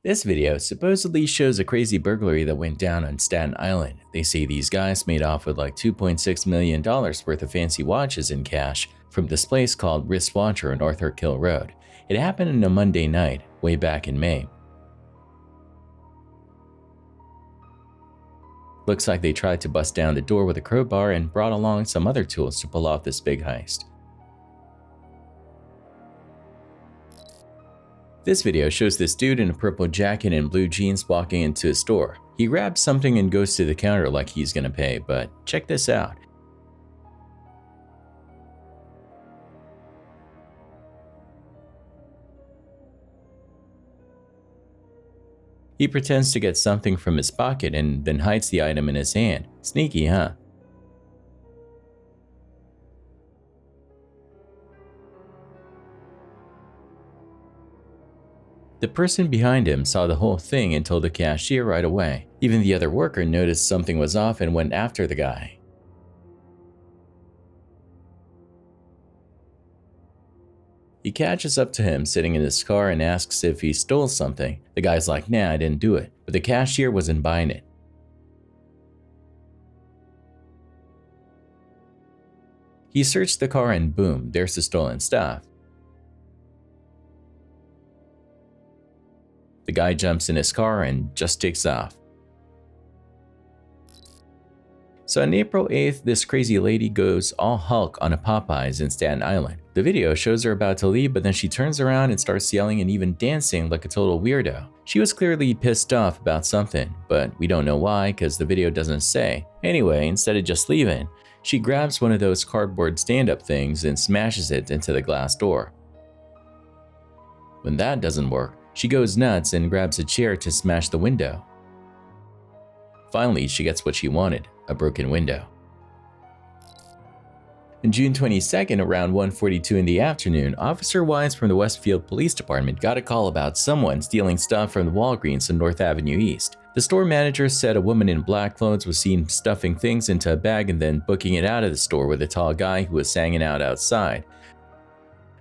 This video supposedly shows a crazy burglary that went down on Staten Island. They say these guys made off with like $2.6 million worth of fancy watches in cash from this place called Wristwatcher on Arthur Kill Road. It happened on a Monday night, way back in May. Looks like they tried to bust down the door with a crowbar and brought along some other tools to pull off this big heist. This video shows this dude in a purple jacket and blue jeans walking into a store. He grabs something and goes to the counter like he's gonna pay, but check this out. He pretends to get something from his pocket and then hides the item in his hand. Sneaky, huh? The person behind him saw the whole thing and told the cashier right away. Even the other worker noticed something was off and went after the guy. He catches up to him sitting in his car and asks if he stole something. The guy's like, nah, I didn't do it, but the cashier wasn't buying it. He searched the car and boom, there's the stolen stuff. The guy jumps in his car and just takes off. So on April 8th, this crazy lady goes all Hulk on a Popeyes in Staten Island. The video shows her about to leave, but then she turns around and starts yelling and even dancing like a total weirdo. She was clearly pissed off about something, but we don't know why because the video doesn't say. Anyway, instead of just leaving, she grabs one of those cardboard stand-up things and smashes it into the glass door. When that doesn't work, she goes nuts and grabs a chair to smash the window. Finally, she gets what she wanted, a broken window. On June 22nd, around 1:42 in the afternoon, Officer Wise from the Westfield Police Department got a call about someone stealing stuff from the Walgreens on North Avenue East. The store manager said a woman in black clothes was seen stuffing things into a bag and then booking it out of the store with a tall guy who was hanging out outside.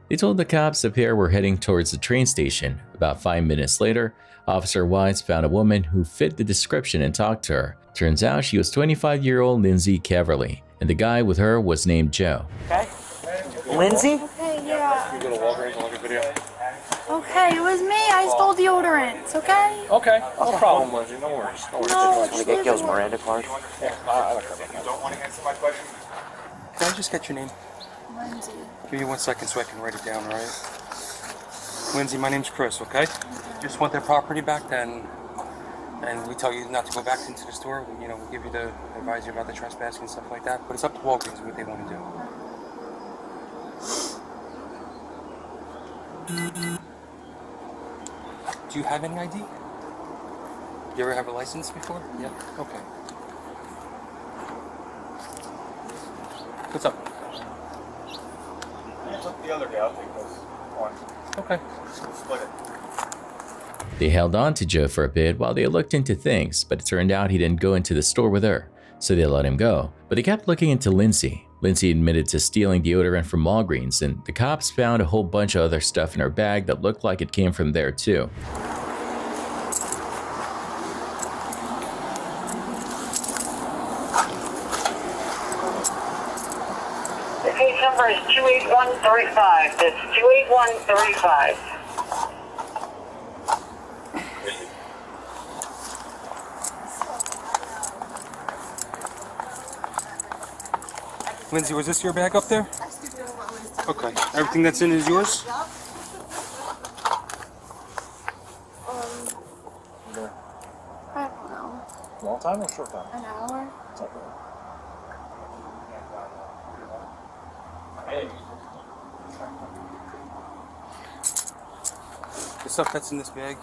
They told the cops the pair were heading towards the train station. About 5 minutes later, Officer Wise found a woman who fit the description and talked to her. Turns out she was 25-year-old Lindsay Caverly, and the guy with her was named Joe. Okay. Lindsay? Okay, yeah. You go to Walgreens and look at video. Okay, it was me. I stole deodorant. Okay? Okay, no problem, Lindsay. No worries. No worries. No, Can we get Gil's Miranda card? Yeah, I don't care. Don't want to answer my question? Can I just get your name? Lindsay. Give me 1 second so I can write it down, all right? Lindsay, my name's Chris, okay? Just want their property back, then, and we tell you not to go back into the store. You know, we give you the advise you about the trespassing and stuff like that. But it's up to Walgreens what they want to do. Do you have any ID? You ever have a license before? Yeah. Okay. What's up? You took the other guy. I'll take this one. Okay. Split it. They held on to Joe for a bit while they looked into things, but it turned out he didn't go into the store with her, so they let him go. But they kept looking into Lindsay. Lindsay admitted to stealing deodorant from Walgreens, and the cops found a whole bunch of other stuff in her bag that looked like it came from there too. The case number is 28135. That's 28135. Lindsay, was this your bag up there? Okay. Everything that's in is yours? I don't know. Long time or short time? An hour? Hey. The stuff that's in this bag,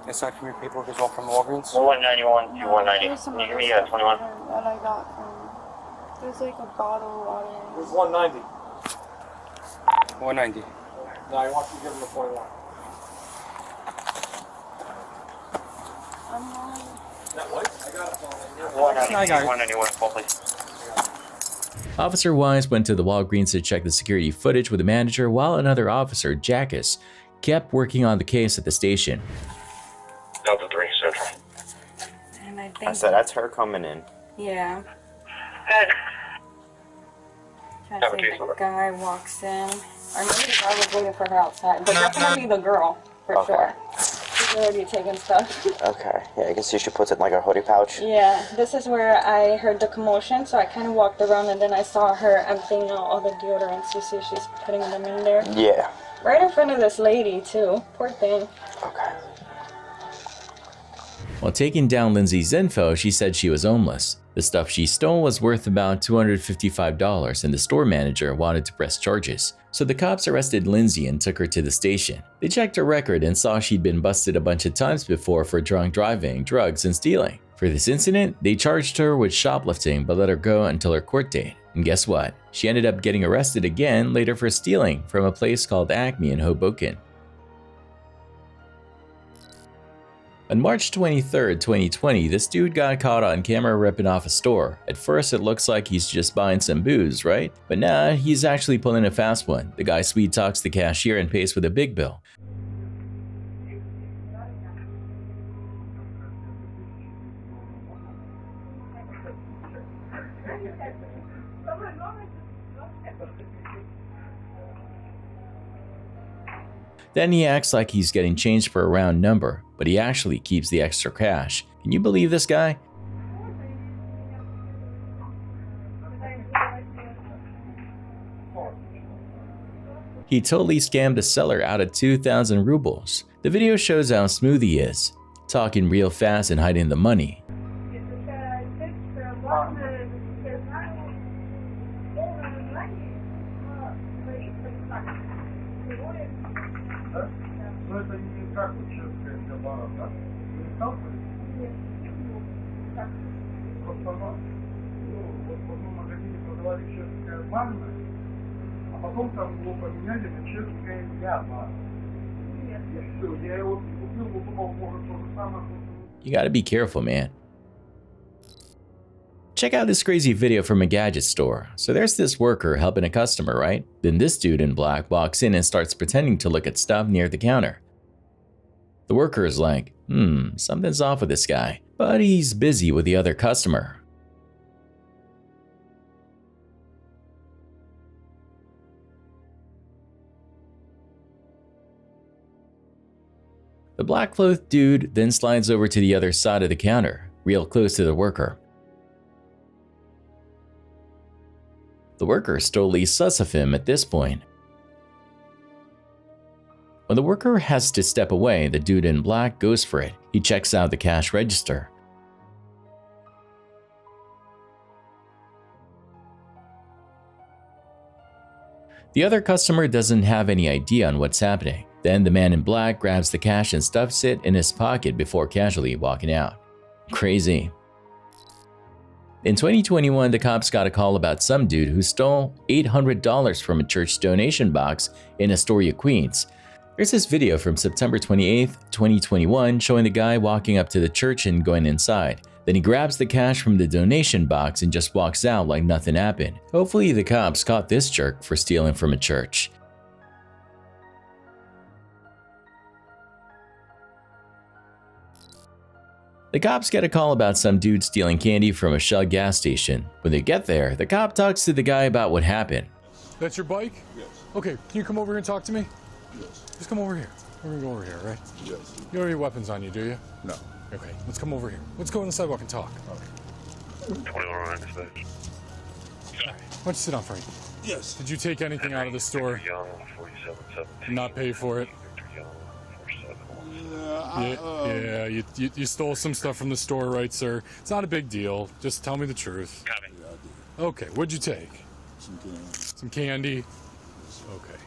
aside from your paperwork, is all from Walgreens? 191 to 190. There's some Can you give other me stuff 21? that I got from. There's like a bottle of water. It was 190. 190. No, I want you to give him the 21. I'm not. That white? I got it. 190, I got it. 191, full, please. Officer Wise went to the Walgreens to check the security footage with the manager, while another officer, Jackus, kept working on the case at the station. Delta 3 Central. And I I think, said that's her coming in. yeah. Good. Trying to say the guy walks in. Or maybe the guy was waiting for her outside. But definitely the girl, for Okay. sure. She's already taking stuff. Okay. Yeah, I can see she puts it in like a hoodie pouch. Yeah, this is where I heard the commotion, so I kind of walked around and then I saw her emptying out all the deodorants. You see she's putting them in there. Yeah. Right in front of this lady, too. Poor thing. Okay. While taking down Lindsay's info, she said she was homeless. The stuff she stole was worth about $255, and the store manager wanted to press charges. So the cops arrested Lindsay and took her to the station. They checked her record and saw she'd been busted a bunch of times before for drunk driving, drugs, and stealing. For this incident, they charged her with shoplifting but let her go until her court date. And guess what? She ended up getting arrested again later for stealing from a place called Acme in Hoboken. On March 23, 2020, this dude got caught on camera ripping off a store. At first it looks like he's just buying some booze, right? But nah, he's actually pulling a fast one. The guy sweet talks the cashier and pays with a big bill. Then he acts like he's getting changed for a round number, but he actually keeps the extra cash. Can you believe this guy? He totally scammed a seller out of 2,000 rubles. The video shows how smooth he is, talking real fast and hiding the money. You gotta be careful, man. Check out this crazy video from a gadget store. So there's this worker helping a customer, right? Then this dude in black walks in and starts pretending to look at stuff near the counter. The worker is like, something's off with this guy, but he's busy with the other customer. The black-clothed dude then slides over to the other side of the counter, real close to the worker. The worker is totally sus of him at this point. When the worker has to step away, the dude in black goes for it. He checks out the cash register. The other customer doesn't have any idea on what's happening. Then the man in black grabs the cash and stuffs it in his pocket before casually walking out. Crazy. In 2021, the cops got a call about some dude who stole $800 from a church donation box in Astoria, Queens. There's this video from September 28, 2021 showing the guy walking up to the church and going inside. Then he grabs the cash from the donation box and just walks out like nothing happened. Hopefully the cops caught this jerk for stealing from a church. The cops get a call about some dude stealing candy from a Shell gas station. When they get there, the cop talks to the guy about what happened. That's your bike? Yes. Okay, can you come over here and talk to me? Yes. Just come over here. We're gonna go over here, right? Yes. You don't have any weapons on you, do you? No. Okay, let's come over here. Let's go on the sidewalk and talk. 21 dispatch. Why don't you sit down, Frank? Yes. Did you take anything out of the store? Young, 4717. Not pay for it? Young, 47. Yeah, you stole some stuff from the store, right, sir? It's not a big deal. Just tell me the truth. Copy. Yeah, I did. Okay, what'd you take? Some candy. Some candy? Okay.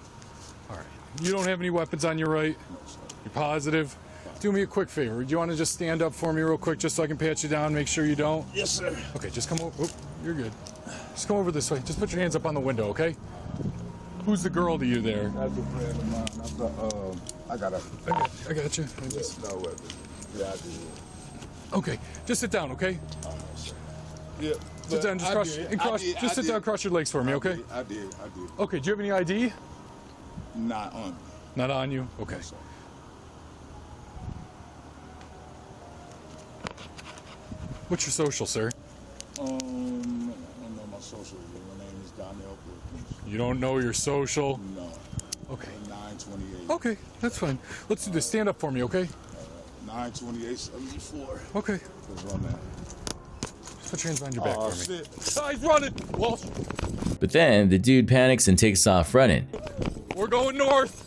All right. You don't have any weapons on you, right? No, sir. You're positive? Do me a quick favor. Do you want to just stand up for me real quick just so I can pat you down, make sure you don't? Yes, sir. Okay, just come over. Oh, you're good. Just come over this way. Just put your hands up on the window, okay? Who's the girl to you there? That's a friend of mine. I got a. I got you. I just... No weapon. Yeah, I did. Okay, just sit down, okay? Yeah. Sit down, just just sit down, cross your legs for me, okay? I did. Okay, do you have any ID? Not on me. Not on you? Okay. Yes, sir. What's your social, sir? I don't know my social. My name is Donnell Perkins. You don't know your social? No. Okay. 928. Okay, that's fine. Let's do this. Stand up for me, okay? 92874. Okay. Just run that. Just put your hands behind your back Oh, for me. shit. Oh, he's running! Walsh, But then the dude panics and takes off running. we're going north!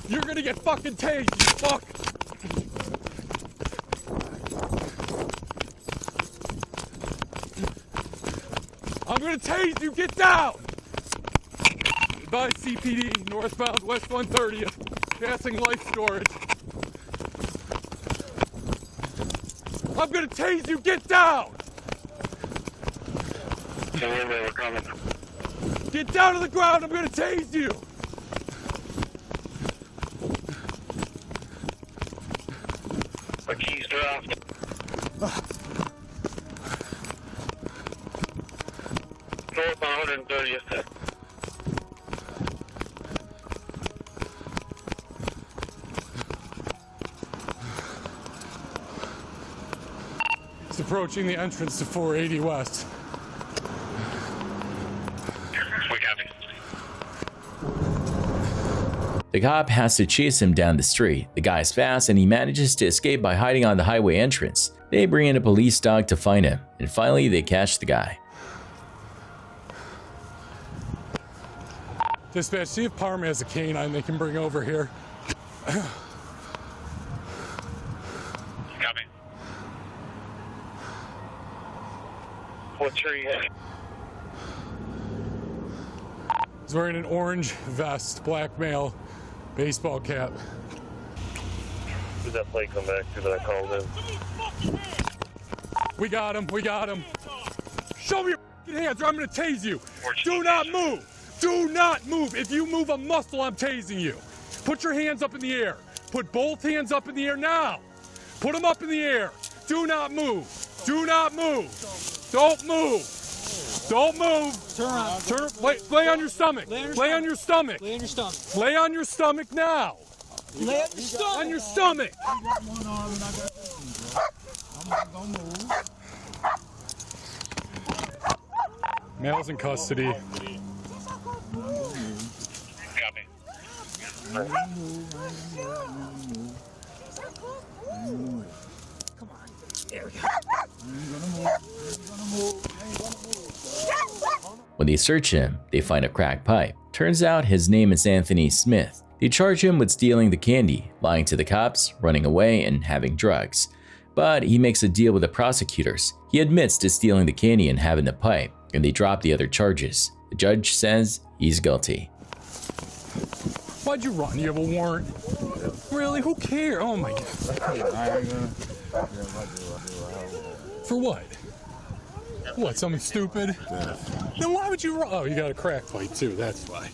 You're gonna get fucking tased, you fuck! I'm gonna tase you, get down! By CPD, northbound West 130th, passing life storage. I'm gonna tase you, get down! We're coming. Get down to the ground, I'm gonna tase you! My keys dropped. North 130th. It's approaching the entrance to 480 West. We copy. The cop has to chase him down the street. The guy's fast and he manages to escape by hiding on the highway entrance. They bring in a police dog to find him, and finally they catch the guy. Dispatch, see if Parma has a canine they can bring over here. Copy. What tree? He's wearing an orange vest, black male, baseball cap. Did that plate come back to that I called in? We got him, we got him. Show me your f***ing hands or I'm gonna tase you. Do not move, do not move. If you move a muscle, I'm tasing you. Put your hands up in the air. Put both hands up in the air now. Put them up in the air. Do not move, do not move. Don't move. Don't move. Turn around. Turn, lay on your stomach. Lay on your stomach. Lay on your stomach. Lay on your stomach now. Lay on your stomach. On your stomach. I got one arm and I got this one, bro. I'm not gonna move. Male's in custody. Copy. When they search him, they find a crack pipe. Turns out his name is Anthony Smith. They charge him with stealing the candy, lying to the cops, running away, and having drugs. But he makes a deal with the prosecutors. He admits to stealing the candy and having the pipe, and they drop the other charges. The judge says he's guilty. Why'd you run? You have a warrant? Really? Who cares? Oh my God. I ain't gonna. For what? What, something stupid? Then why would you run? Oh, you got a crack pipe too, that's why.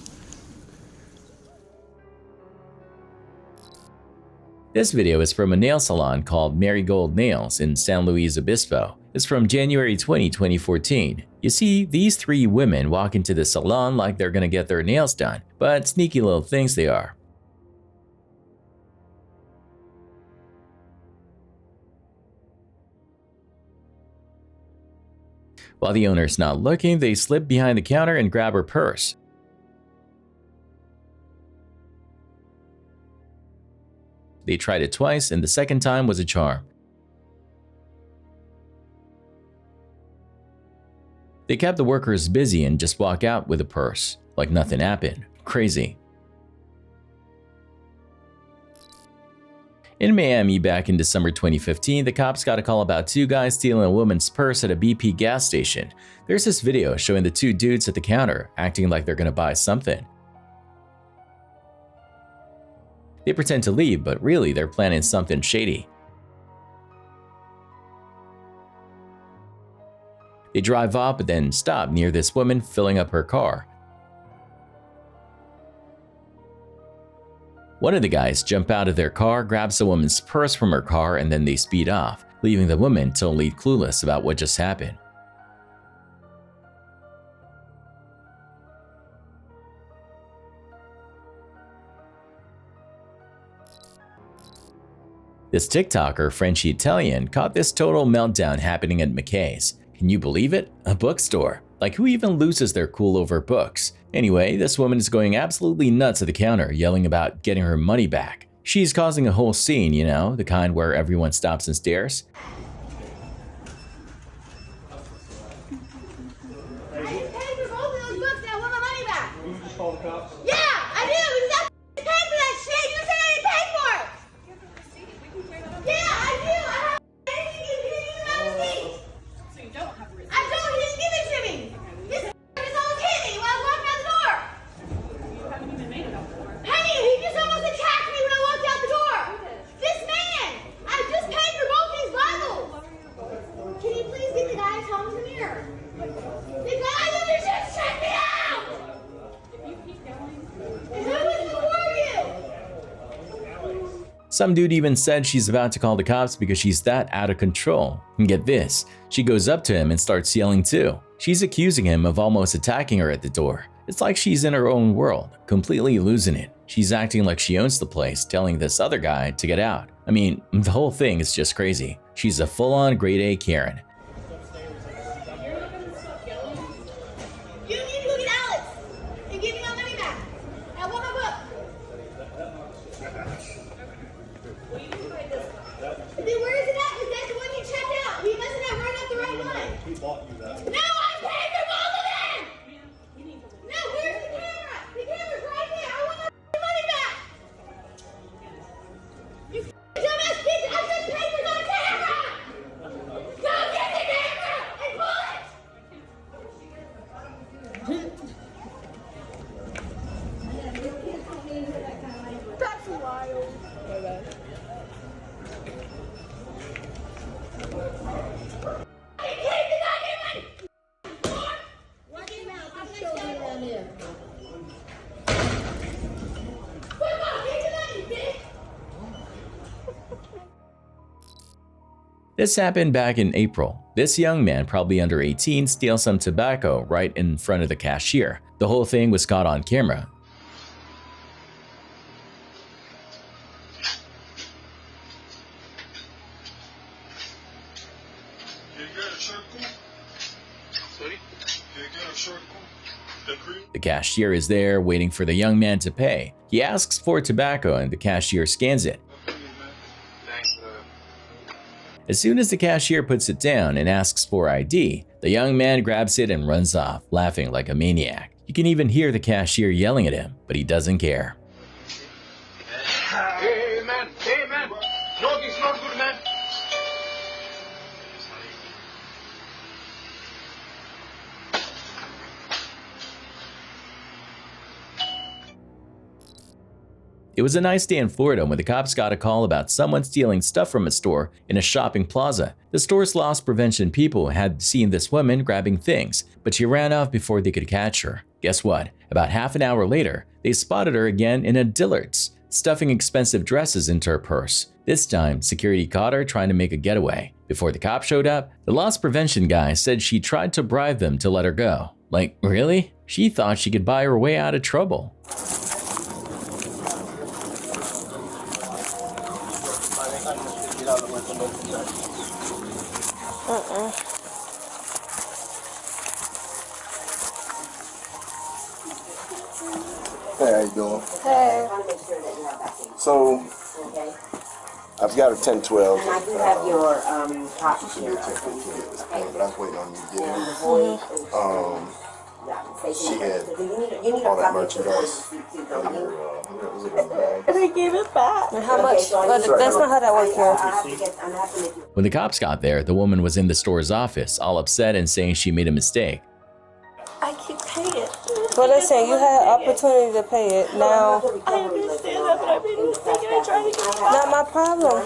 This video is from a nail salon called Marigold Nails in San Luis Obispo. It's from January 20, 2014. You see, these three women walk into the salon like they're gonna get their nails done, but sneaky little things they are. While the owner's not looking, they slip behind the counter and grab her purse. They tried it twice, and the second time was a charm. They kept the workers busy and just walk out with a purse, like nothing happened. Crazy. In Miami back in December 2015, the cops got a call about two guys stealing a woman's purse at a BP gas station. There's this video showing the two dudes at the counter acting like they're gonna buy something. They pretend to leave, but really they're planning something shady. They drive off but then stop near this woman filling up her car. One of the guys jump out of their car, grabs the woman's purse from her car, and then they speed off, leaving the woman totally clueless about what just happened. This TikToker, Frenchy Italian, caught this total meltdown happening at McKay's. Can you believe it? A bookstore. Like, who even loses their cool over books? Anyway, this woman is going absolutely nuts at the counter, yelling about getting her money back. She's causing a whole scene, you know, the kind where everyone stops and stares. Some dude even said she's about to call the cops because she's that out of control. And get this, she goes up to him and starts yelling too. She's accusing him of almost attacking her at the door. It's like she's in her own world, completely losing it. She's acting like she owns the place, telling this other guy to get out. I mean, the whole thing is just crazy. She's a full-on grade A Karen. This happened back in April. This young man, probably under 18, steals some tobacco right in front of the cashier. The whole thing was caught on camera. The cashier is there waiting for the young man to pay. He asks for tobacco and the cashier scans it. As soon as the cashier puts it down and asks for ID, the young man grabs it and runs off, laughing like a maniac. You can even hear the cashier yelling at him, but he doesn't care. Hey man, no, this is not good, man. It was a nice day in Florida when the cops got a call about someone stealing stuff from a store in a shopping plaza. The store's loss prevention people had seen this woman grabbing things, but she ran off before they could catch her. Guess what? About half an hour later, they spotted her again in a Dillard's, stuffing expensive dresses into her purse. This time, security caught her trying to make a getaway. Before the cops showed up, the loss prevention guy said she tried to bribe them to let her go. Like, really? She thought she could buy her way out of trouble. Hey, how you doing? Hey. So, I've got a 10-12. And I do have your top Should be a 10-15 at this point, but I was waiting on you to get in. She had all that merchandise in her, was it in the bag? And they gave it back. And how much? But that's not how that works here. When the cops got there, the woman was in the store's office, all upset and saying she made a mistake. I keep paying it. Well, listen, you had an opportunity to pay it. Now, I understand that, but I made a mistake and I tried to get it back. not my problem.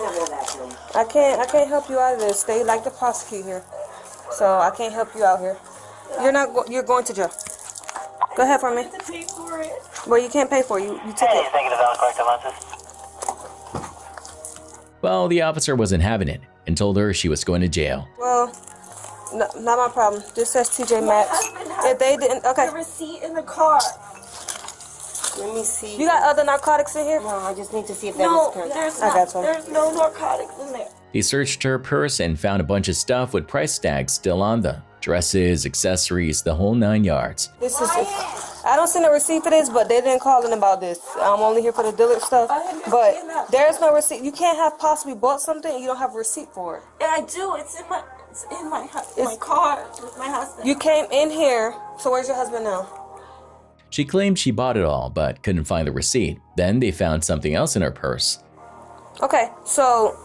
I can't help you out of this. They like to prosecute here, so I can't help you out here. You're going to jail. Go ahead for me. I have to pay for it. Well, you can't pay for it. You took it. Well, the officer wasn't having it and told her she was going to jail. Well, no, not my problem. This says TJ Maxx. If they didn't, okay. The receipt in the car. Let me see. You got other narcotics in here? No, I just need to see if that was current. There's no narcotics in there. They searched her purse and found a bunch of stuff with price tags still on them. Dresses, accessories, the whole 9 yards. This is. I don't see no receipt for this, but they didn't call in about this. I'm only here for the dealer stuff. But there's no receipt. You can't have possibly bought something and you don't have a receipt for it. Yeah, I do. It's in my car with my husband. You came in here. So where's your husband now? She claimed she bought it all, but couldn't find the receipt. Then they found something else in her purse. Okay, so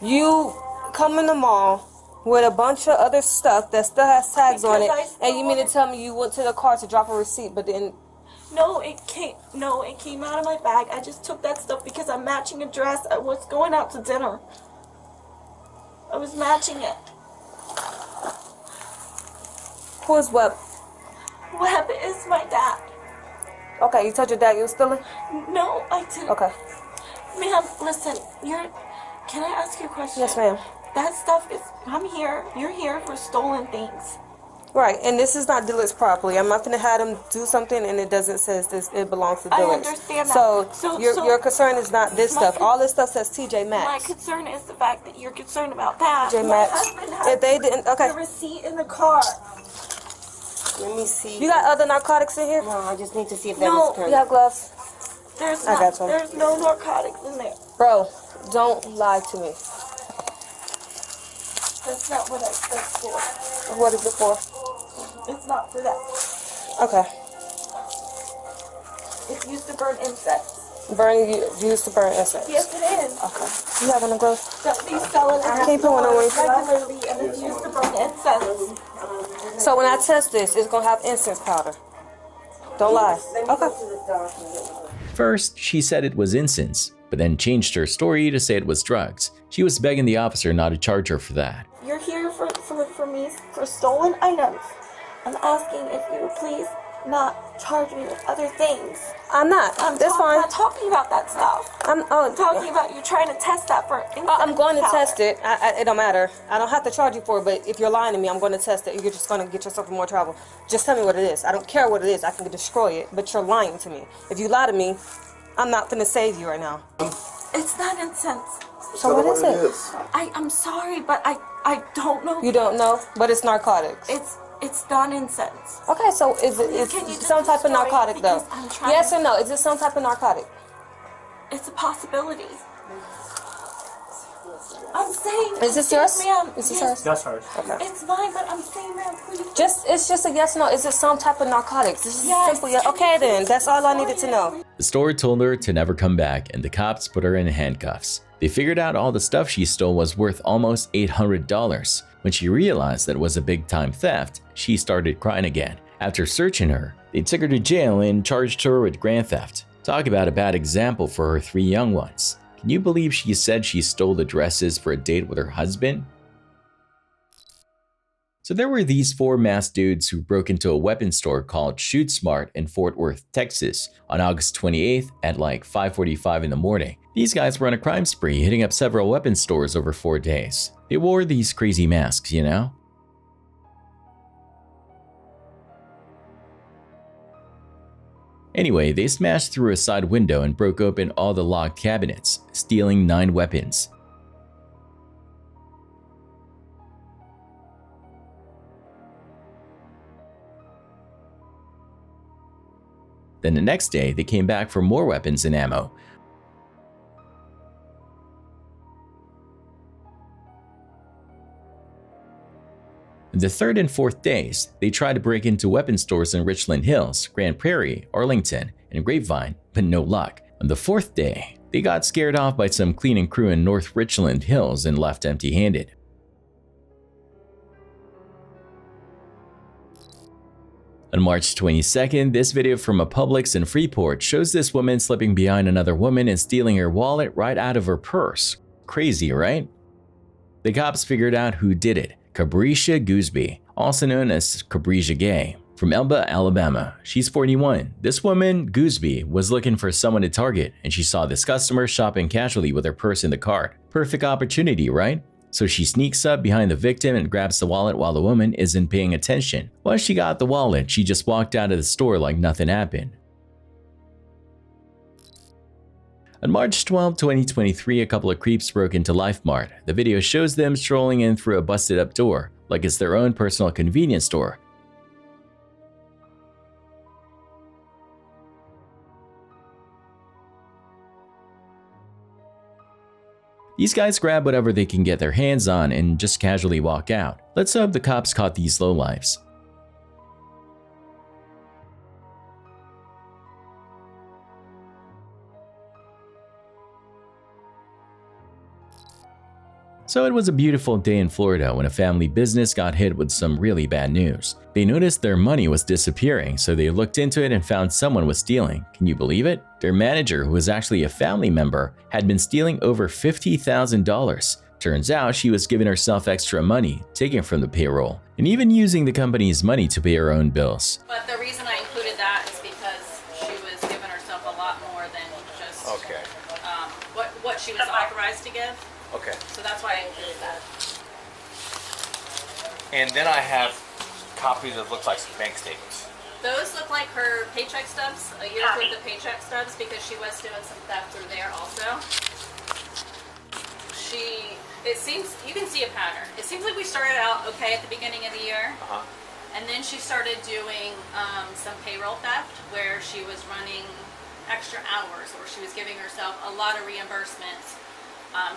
you come in the mall with a bunch of other stuff that still has tags on it, and you mean to tell me you went to the car to drop a receipt, but then... No, it came out of my bag. I just took that stuff because I'm matching a dress. I was going out to dinner. I was matching it. Who is Webb? Webb is my dad. Okay, you told your dad you were stealing? No, I didn't. Okay. Ma'am, listen, can I ask you a question? Yes, ma'am. That stuff is, you're here for stolen things. Right, and this is not dealer's property. I'm not going to have them do something and it doesn't say it belongs to dealers. I understand that. So your concern is not this stuff. All this stuff says TJ Maxx. My concern is the fact that you're concerned about that. TJ Maxx. If they didn't, okay. The receipt in the car. Let me see. You got other narcotics in here? No, I just need to see if that was current. You got gloves? There's no narcotics in there. Bro, don't lie to me. That's not what that's for. What is it for? It's not for that. Okay. It's used to burn insects. Used to burn incense? Yes, it is. Okay. You have any gloves? These sell it Can't put one on me. regularly, and it's used to burn incense. So when I test this, it's going to have incense powder. Don't lie. Okay. First, she said it was incense, but then changed her story to say it was drugs. She was begging the officer not to charge her for that. You're here for me for stolen items. I'm asking if you would please not charge me with other things. I'm not. That's fine. I'm not talking about that stuff. I'm talking about you trying to test that for insect I'm going to powder. test it. It don't matter. I don't have to charge you for it, but if you're lying to me, I'm going to test it. You're just going to get yourself in more trouble. Just tell me what it is. I don't care what it is. I can destroy it, but you're lying to me. If you lie to me, I'm not going to save you right now. It's not incense. So what is it? I'm sorry, but I don't know. You don't know, but it's narcotics. It's not incense. Okay, so is it some type of narcotic though? Yes or no? Is it some type of narcotic? It's a possibility. I'm saying. Is this yours? Ma'am, is this yours? That's hers. Okay. It's mine, but I'm saying, ma'am, please. It's just a yes or no. Is it some type of narcotics? It's just Yes. simple yes. Okay then, that's all I needed to know. The store told her to never come back, and the cops put her in handcuffs. They figured out all the stuff she stole was worth almost $800. When she realized that it was a big-time theft, she started crying again. After searching her, they took her to jail and charged her with grand theft. Talk about a bad example for her 3 young ones. Can you believe she said she stole the dresses for a date with her husband? So there were these 4 masked dudes who broke into a weapons store called Shoot Smart in Fort Worth, Texas on August 28th at like 5:45 in the morning. These guys were on a crime spree, hitting up several weapons stores over 4 days. They wore these crazy masks, you know? Anyway, they smashed through a side window and broke open all the locked cabinets, stealing 9 weapons. Then the next day, they came back for more weapons and ammo. The 3rd and 4th days, they tried to break into weapons stores in Richland Hills, Grand Prairie, Arlington, and Grapevine, but no luck. On the 4th day, they got scared off by some cleaning crew in North Richland Hills and left empty-handed. On March 22nd, this video from a Publix in Freeport shows this woman slipping behind another woman and stealing her wallet right out of her purse. Crazy, right? The cops figured out who did it. Cabrisha Gooseby, also known as Cabrisha Gay, from Elba, Alabama. She's 41. This woman, Gooseby, was looking for someone to target, and she saw this customer shopping casually with her purse in the cart. Perfect opportunity, right? So she sneaks up behind the victim and grabs the wallet while the woman isn't paying attention. Once she got the wallet, she just walked out of the store like nothing happened. On March 12, 2023, a couple of creeps broke into LifeMart. The video shows them strolling in through a busted-up door, like it's their own personal convenience store. These guys grab whatever they can get their hands on and just casually walk out. Let's hope the cops caught these lowlifes. So it was a beautiful day in Florida when a family business got hit with some really bad news. They noticed their money was disappearing, so they looked into it and found someone was stealing. Can you believe it? Their manager, who was actually a family member, had been stealing over $50,000. Turns out she was giving herself extra money, taken from the payroll, and even using the company's money to pay her own bills. But the reason I included that is because she was giving herself a lot more than just what she was authorized to give. Okay. So that's why I included that. And then I have copies of looks like some bank statements. Those look like her paycheck stubs, a year's worth of paycheck stubs, because she was doing some theft through there also. It seems, you can see a pattern. It seems like we started out okay at the beginning of the year. And then she started doing some payroll theft where she was running extra hours, or she was giving herself a lot of reimbursements.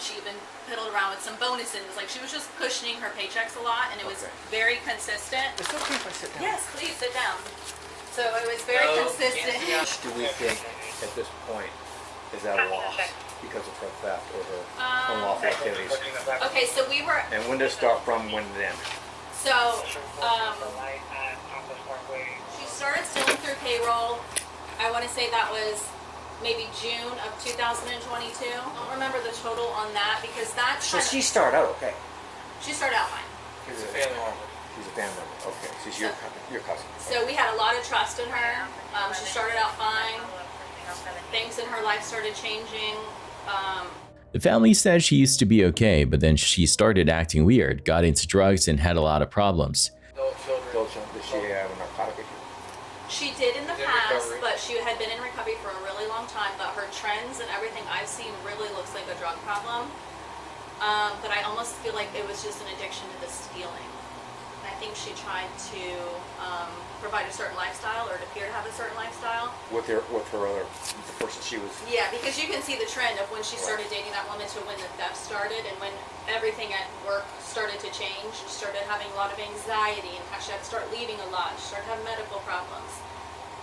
She even piddled around with some bonuses. Like, she was just cushioning her paychecks a lot, and it was very consistent. It's okay if I sit down. Yes, please sit down. So it was very consistent. Do we think at this point is that a loss because of her theft or her unlawful activities? Okay, so we were. And when does it start from, when did it end? So she started stealing through payroll. I want to say that was maybe June of 2022. I don't remember the total on that because that's. So she started out okay. She started out fine. She's a family member. She's a family member. Okay, she's your cousin. So we had a lot of trust in her. She started out fine. Things in her life started changing. The family said she used to be okay, but then she started acting weird, got into drugs, and had a lot of problems. Did she have a narcotic issue? She did in the past, but she had been in recovery for a really long time. But her trends and everything I've seen really looks like a drug problem. But I almost feel like it was just an addiction to the stealing. I think she tried to provide a certain lifestyle, or it appeared to have a certain lifestyle. With her other, the person she was. Yeah, because you can see the trend of when she started dating that woman to when the theft started, and when everything at work started to change. She started having a lot of anxiety, and she had to start leaving a lot. She started having medical problems.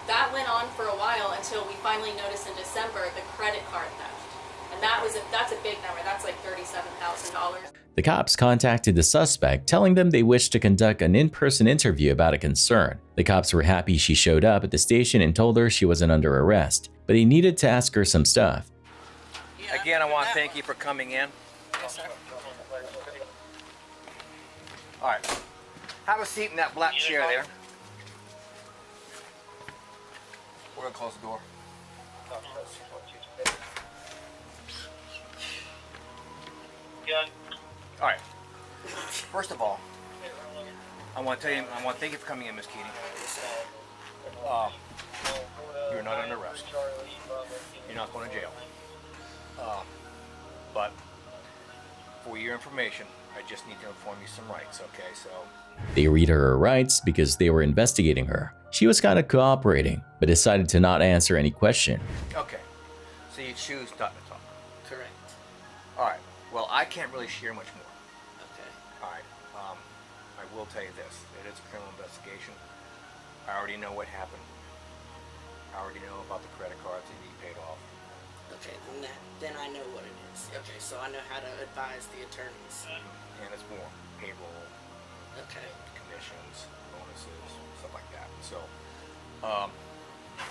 That went on for a while until we finally noticed in December the credit card theft. And that's a big number. That's like $37,000. The cops contacted the suspect, telling them they wished to conduct an in-person interview about a concern. The cops were happy she showed up at the station and told her she wasn't under arrest, but they needed to ask her some stuff. Again, I want to thank you for coming in. Yes, sir. All right. Have a seat in that black chair there. We're going to close the door. All right. First of all, I want to thank you for coming in, Miss Keating. You're not under arrest. You're not going to jail. But for your information, I just need to inform you some rights, okay? So they read her rights because they were investigating her. She was kind of cooperating, but decided to not answer any question. Okay. So you choose not to talk. Correct. All right. Well, I can't really share much more. Okay. All right. I will tell you this. It is a criminal investigation. I already know what happened. I already know about the credit cards that you paid off. Okay, then I know what it is. Okay, so I know how to advise the attorneys. And it's more payroll, okay, commissions, bonuses, stuff like that. So, all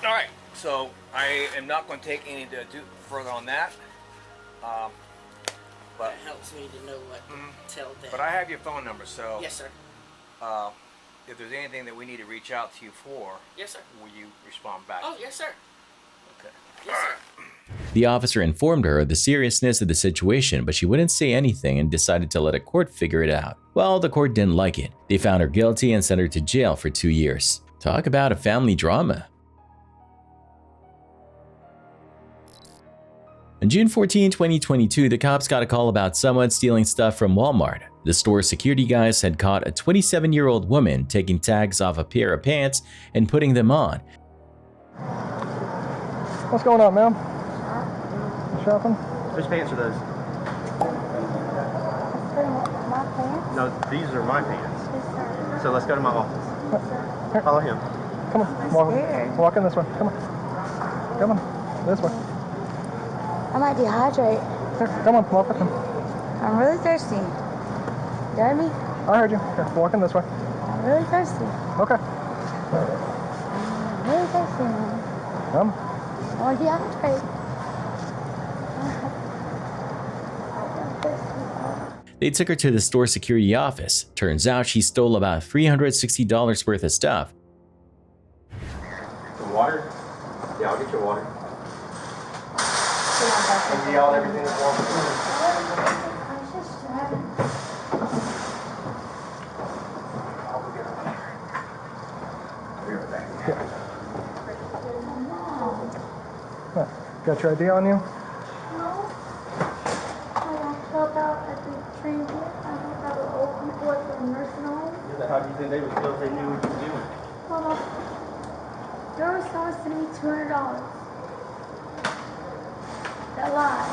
right. So I am not going to take any to do further on that. But that helps me to know what to tell them. But I have your phone number, so yes, sir. If there's anything that we need to reach out to you for, yes, sir. Will you respond back? Oh, yes, sir. Okay. Yes, sir. The officer informed her of the seriousness of the situation, but she wouldn't say anything and decided to let a court figure it out. Well, the court didn't like it. They found her guilty and sent her to jail for 2 years. Talk about a family drama. On June 14, 2022, the cops got a call about someone stealing stuff from Walmart. The store's security guys had caught a 27-year-old woman taking tags off a pair of pants and putting them on. What's going on, ma'am? Shopping? Whose pants are those? My pants? No, these are my pants. Yes, sir. So let's go to my office. Follow him. Come on, walk in this way. Come on. Come on, this way. I might dehydrate. Here, come on, walk with him. I'm really thirsty. You heard me? I heard you. Here, walk in this way. I'm really thirsty. Okay. I'm really thirsty, man. Come. I want to dehydrate. They took her to the store security office. Turns out she stole about $360 worth of stuff. Some water? Yeah, I'll get you water. And be out everything that's wrong with Got your ID on you? No. I help out at the training. I help out with old people at the nursing home. How do you think they would feel if they knew what you were doing? Well, there was someone sending me $200. That lied.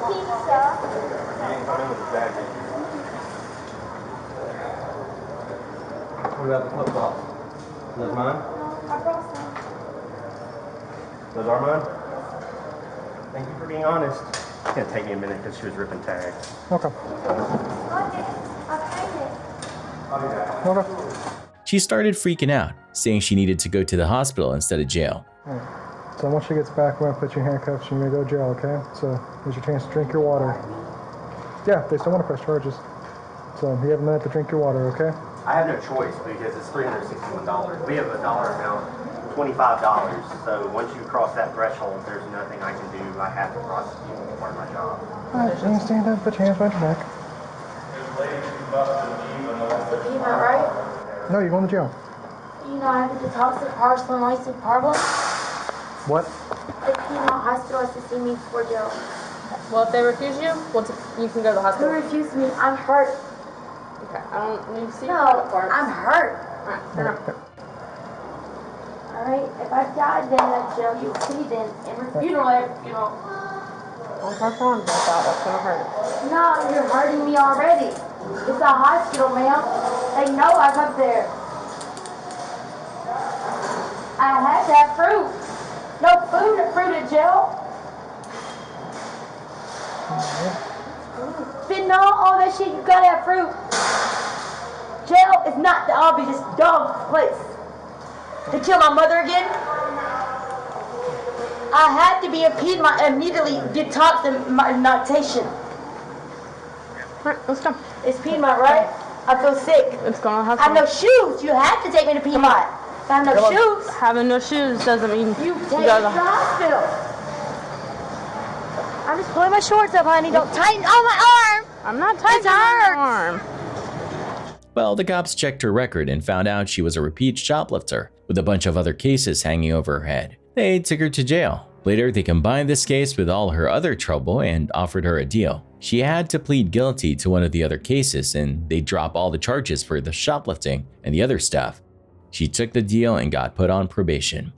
Pizza. You didn't come in with a bag, did you? What about the flip-flops? Those mine? I brought some. Those are mine? Thank you for being honest. It's gonna take me a minute because she was ripping tags. Okay. I'll be back. Okay. She started freaking out, saying she needed to go to the hospital instead of jail. All right. So once she gets back, we're gonna put you in handcuffs and you're gonna go to jail, okay? So here's your chance to drink your water. Yeah, they still want to press charges. So you have a minute to drink your water, okay? I have no choice because it's $361. We have a dollar amount, $25. So once you cross that threshold, there's nothing I can do. I have to prosecute. It's part of my job. All right, so you can stand up, put your hands behind your neck. Am I right? No, you're going to jail. You know, I have the toxic parsley problem. What? The Piedmont Hospital has to see me before jail. Well, if they refuse you, you can go to the Who hospital. refused me? I'm hurt. Okay, I don't need to see No, your part. I'm hurt. Alright, if I died then at jail, you'll see then. Every funeral, Don't talk on about that. That's gonna hurt. No, you're hurting me already. It's a hospital, ma'am. They know I'm up there. I had to have fruit. No food at jail. Fentanyl, all that shit, you gotta have fruit. Jail is not the obvious dog place. To kill my mother again? I had to be immediately detox my notation. Alright, let's go. It's Piedmont, right? I feel sick. It's gonna have I have no shoes. You have to take me to Piedmont. If I have no shoes. Having no shoes doesn't mean You take me to the hospital. I'm just pulling my shorts up, honey. Don't tighten on my arm. I'm not tightening my arm. Well, the cops checked her record and found out she was a repeat shoplifter, with a bunch of other cases hanging over her head. They took her to jail. Later, they combined this case with all her other trouble and offered her a deal. She had to plead guilty to one of the other cases and they'd drop all the charges for the shoplifting and the other stuff. She took the deal and got put on probation.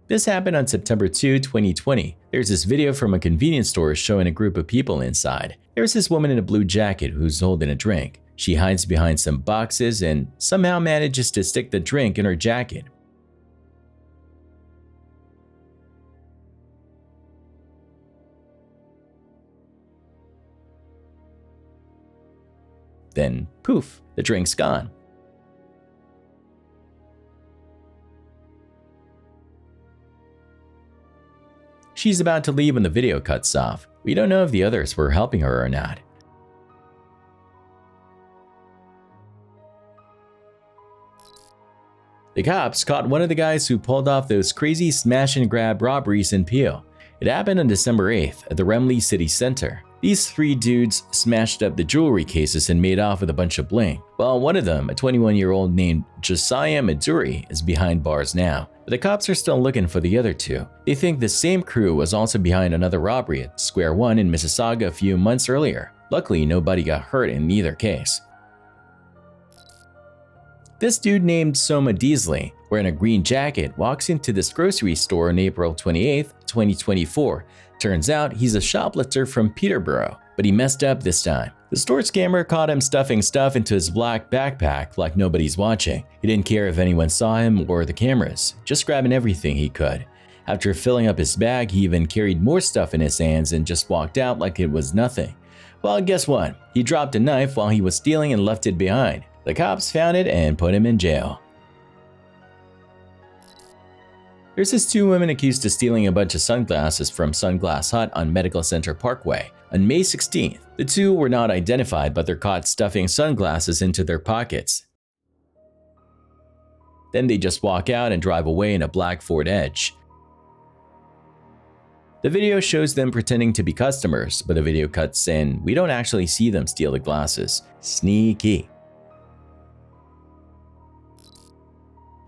This happened on September 2, 2020. There's this video from a convenience store showing a group of people inside. There's this woman in a blue jacket who's holding a drink. She hides behind some boxes and somehow manages to stick the drink in her jacket. Then, poof, the drink's gone. She's about to leave when the video cuts off. We don't know if the others were helping her or not. The cops caught one of the guys who pulled off those crazy smash and grab robberies in Peel. It happened on December 8th at the Remley City Center. These 3 dudes smashed up the jewelry cases and made off with a bunch of bling, while one of them, a 21-year-old named Josiah Maduri, is behind bars now. But the cops are still looking for the other 2. They think the same crew was also behind another robbery at Square One in Mississauga a few months earlier. Luckily, nobody got hurt in either case. This dude named Soma Deasley, wearing a green jacket, walks into this grocery store on April 28, 2024. Turns out he's a shoplifter from Peterborough, but he messed up this time. The store scammer caught him stuffing stuff into his black backpack like nobody's watching. He didn't care if anyone saw him or the cameras, just grabbing everything he could. After filling up his bag, he even carried more stuff in his hands and just walked out like it was nothing. Well, guess what? He dropped a knife while he was stealing and left it behind. The cops found it and put him in jail. There's these 2 women accused of stealing a bunch of sunglasses from Sunglass Hut on Medical Center Parkway. On May 16th, the 2 were not identified, but they're caught stuffing sunglasses into their pockets. Then they just walk out and drive away in a black Ford Edge. The video shows them pretending to be customers, but the video cuts in. We don't actually see them steal the glasses. Sneaky.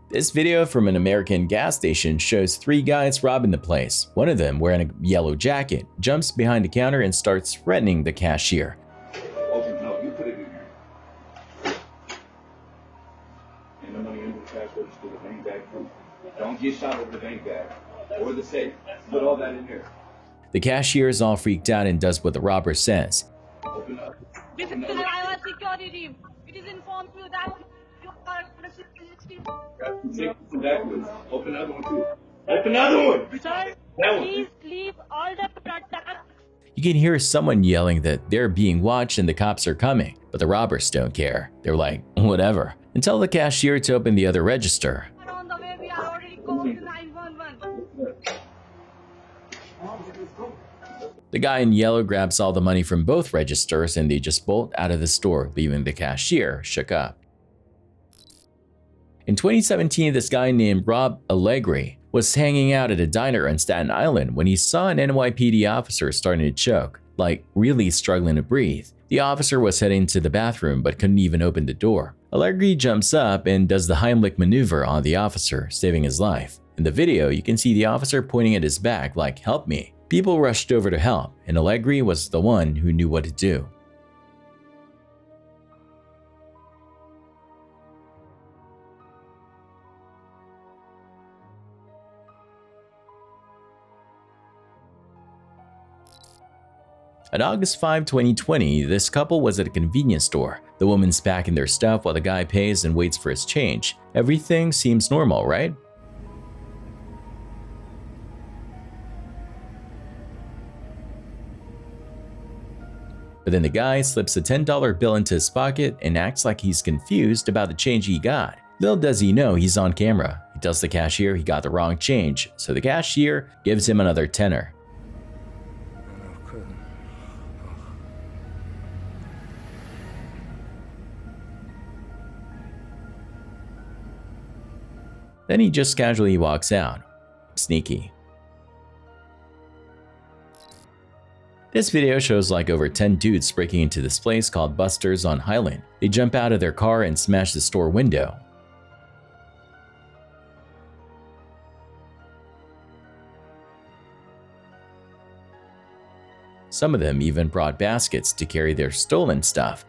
This video from an American gas station shows 3 guys robbing the place. One of them, wearing a yellow jacket, jumps behind the counter and starts threatening the cashier. Okay, no, you put it in here. And the money in the cash register, the bank bag too. Don't get shot over the bank bag or the safe. Put all that in here. The cashier is all freaked out and does what the robber says. Open up. This is our security team. It is informed you that you are Backwards. Open another one too. Open another one. Sir, That one. please leave all the products. You can hear someone yelling that they're being watched and the cops are coming, but the robbers don't care. They're like, whatever, and tell the cashier to open the other register. On the way, we are already called 911. The guy in yellow grabs all the money from both registers and they just bolt out of the store, leaving the cashier shook up. In 2017, this guy named Rob Allegri was hanging out at a diner on Staten Island when he saw an NYPD officer starting to choke, like really struggling to breathe. The officer was heading to the bathroom but couldn't even open the door. Allegri jumps up and does the Heimlich maneuver on the officer, saving his life. In the video, you can see the officer pointing at his back like, "Help me." People rushed over to help, and Allegri was the one who knew what to do. On August 5, 2020, this couple was at a convenience store. The woman's packing their stuff while the guy pays and waits for his change. Everything seems normal, right? But then the guy slips a $10 bill into his pocket and acts like he's confused about the change he got. Little does he know he's on camera. He tells the cashier he got the wrong change, so the cashier gives him another tenner. Then he just casually walks out. Sneaky. This video shows like over 10 dudes breaking into this place called Buster's on Highland. They jump out of their car and smash the store window. Some of them even brought baskets to carry their stolen stuff.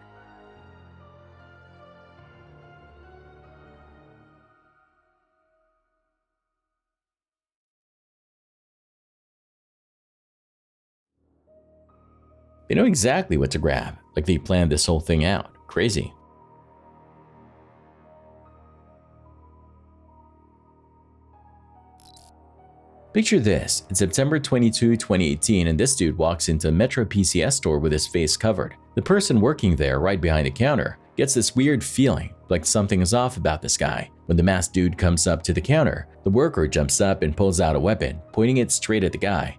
They know exactly what to grab, like they planned this whole thing out. Crazy. Picture this, it's September 22, 2018, and this dude walks into a Metro PCS store with his face covered. The person working there, right behind the counter, gets this weird feeling, like something is off about this guy. When the masked dude comes up to the counter, the worker jumps up and pulls out a weapon, pointing it straight at the guy.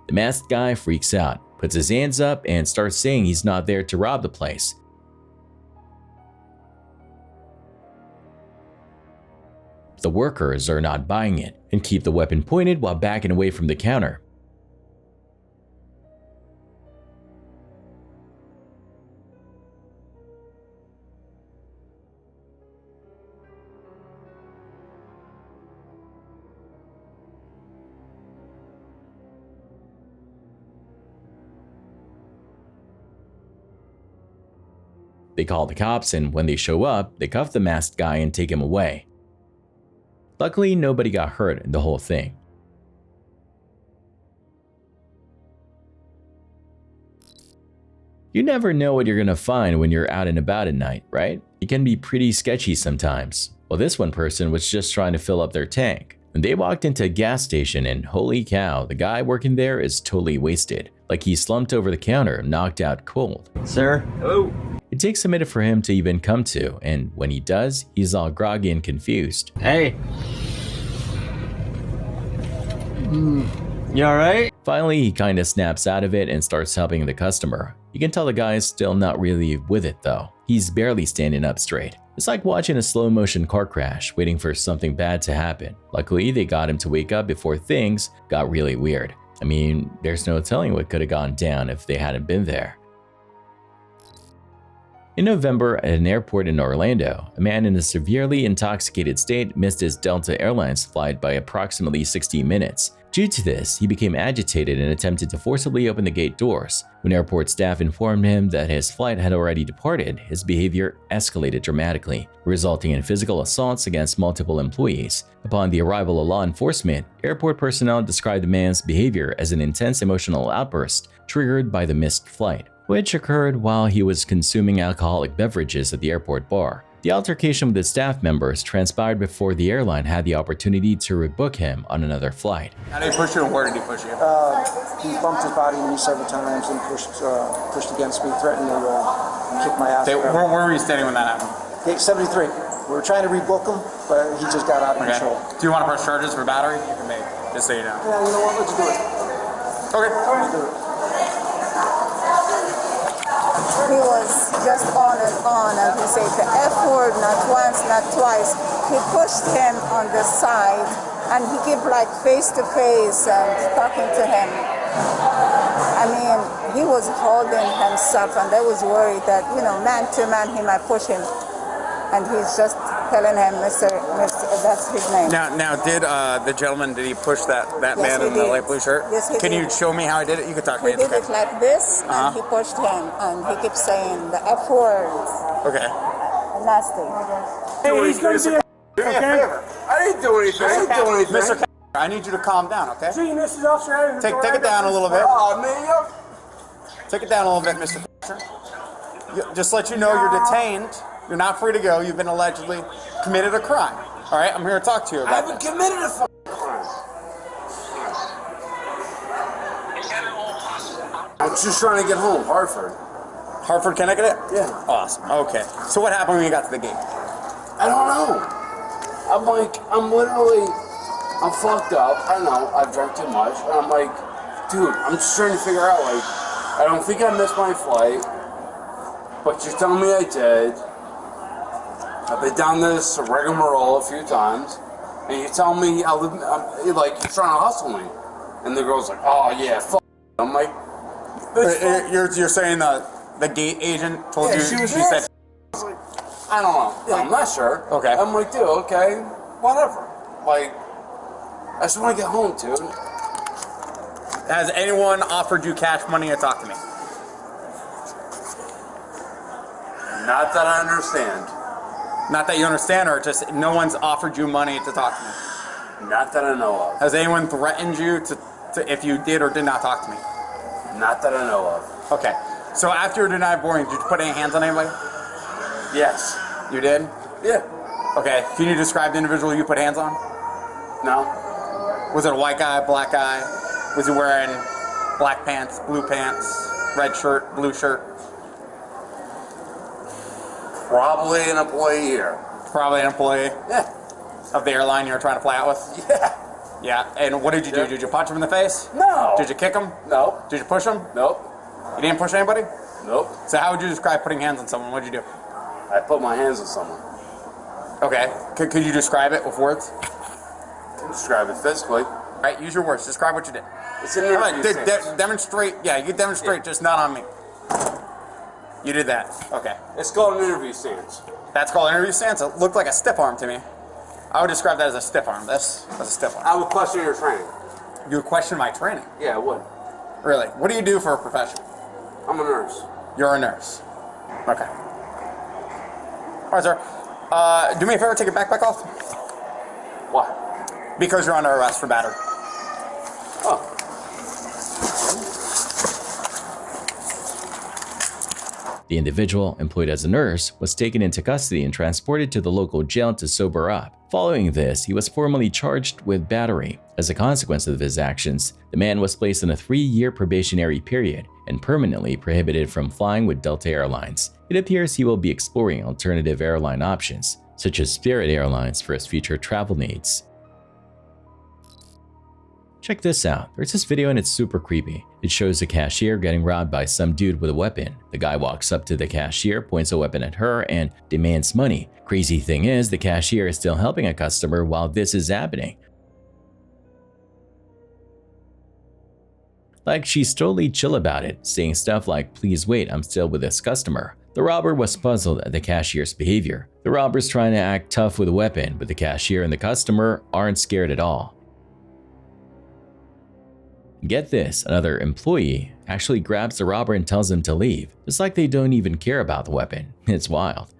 The masked guy freaks out, puts his hands up, and starts saying he's not there to rob the place. The workers are not buying it and keep the weapon pointed while backing away from the counter. They call the cops, and when they show up, they cuff the masked guy and take him away. Luckily, nobody got hurt in the whole thing. You never know what you're gonna find when you're out and about at night, right? It can be pretty sketchy sometimes. Well, this one person was just trying to fill up their tank. And they walked into a gas station and holy cow, the guy working there is totally wasted. Like he slumped over the counter, knocked out cold. Sir? Hello? It takes a minute for him to even come to, and when he does, he's all groggy and confused. Hey. You alright? Finally, he kinda snaps out of it and starts helping the customer. You can tell the guy's still not really with it though. He's barely standing up straight. It's like watching a slow motion car crash, waiting for something bad to happen. Luckily, they got him to wake up before things got really weird. I mean, there's no telling what could have gone down if they hadn't been there. In November, at an airport in Orlando, a man in a severely intoxicated state missed his Delta Airlines flight by approximately 60 minutes. Due to this, he became agitated and attempted to forcibly open the gate doors. When airport staff informed him that his flight had already departed, his behavior escalated dramatically, resulting in physical assaults against multiple employees. Upon the arrival of law enforcement, airport personnel described the man's behavior as an intense emotional outburst triggered by the missed flight, which occurred while he was consuming alcoholic beverages at the airport bar. The altercation with the staff members transpired before the airline had the opportunity to rebook him on another flight. How did he push you and where did he push you? He bumped his body into me several times and pushed against me, threatened to kick my ass. Where were you standing when that happened? Gate 73. We were trying to rebook him, but he just got out of control. Do you want to press charges for battery? You can make, just so you know. Yeah, you know what? Let's do it. Okay. Let's do it. He was just on, and he said the F word, not once, not twice. He pushed him on the side, and he kept like face to face and talking to him. I mean, he was holding himself, and I was worried that, you know, man to man, he might push him. And he's just telling him, Mr. that's his name. Now, did the gentleman, did he push that man in the light blue shirt? Yes, he did. Can you show me how he did it? You can talk to me. He did it like this, and he pushed him, and he kept saying the F words. Okay. Nasty. Hey, he's going to be do me a favor. I didn't do anything. Mr. I need you to calm down, okay? Gee, Mrs. Officer, Take it down a little bit. Oh, man. Take it down a little bit, Mr. Just let you know you're detained. You're not free to go. You've been allegedly committed a crime. All right, I'm here to talk to you about I haven't committed a crime. I'm just trying to get home, Hartford. Hartford, Connecticut? Yeah. Awesome. Okay. So what happened when you got to the gate? I don't know. I'm fucked up. I know, I've drank too much. And I'm like, dude, I'm just trying to figure out, like, I don't think I missed my flight, but you're telling me I did. I've been down this rigmarole a few times, and you tell me I'm like, you're trying to hustle me. And the girl's like, oh yeah, fuck. I'm like, you're saying the gate agent told you? She said, I don't know. Yeah, I'm not sure. Okay. I'm like, dude, okay, whatever. Like, I just want to get home, dude. Has anyone offered you cash money to talk to me? Not that I understand. Not that you understand, or just no one's offered you money to talk to me? Not that I know of. Has anyone threatened you to if you did or did not talk to me? Not that I know of. Okay. So after you were denied boarding, did you put any hands on anybody? Yes. You did? Yeah. Okay. Can you describe the individual you put hands on? No. Was it a white guy, black guy? Was he wearing black pants, blue pants, red shirt, blue shirt? Probably an employee here. Probably an employee? Yeah. Of the airline you were trying to fly out with? Yeah. Yeah. And what did you do? Did you punch him in the face? No. Did you kick him? No. Did you push him? Nope. You didn't push anybody? Nope. So how would you describe putting hands on someone? What did you do? I put my hands on someone. Okay. Could you describe it with words? Describe it physically. All right, use your words. Describe what you did. It's an interview stance. Demonstrate. Yeah, you can demonstrate, just not on me. You did that. Okay. It's called an interview stance. That's called an interview stance? It looked like a stiff arm to me. I would describe that as a stiff arm. That's a stiff arm. I would question your training. You would question my training? Yeah, I would. Really? What do you do for a profession? I'm a nurse. You're a nurse. Okay. All right, sir. Do me a favor, take your backpack off. Why? Because you're under arrest for battery. Oh. The individual, employed as a nurse, was taken into custody and transported to the local jail to sober up. Following this, he was formally charged with battery. As a consequence of his actions, the man was placed on a 3-year probationary period and permanently prohibited from flying with Delta Airlines. It appears he will be exploring alternative airline options, such as Spirit Airlines, for his future travel needs. Check this out. There's this video and it's super creepy. It shows a cashier getting robbed by some dude with a weapon. The guy walks up to the cashier, points a weapon at her, and demands money. Crazy thing is, the cashier is still helping a customer while this is happening. Like, she's totally chill about it, saying stuff like, "Please wait, I'm still with this customer." The robber was puzzled at the cashier's behavior. The robber's trying to act tough with a weapon, but the cashier and the customer aren't scared at all. Get this, another employee actually grabs the robber and tells him to leave. It's like they don't even care about the weapon. It's wild.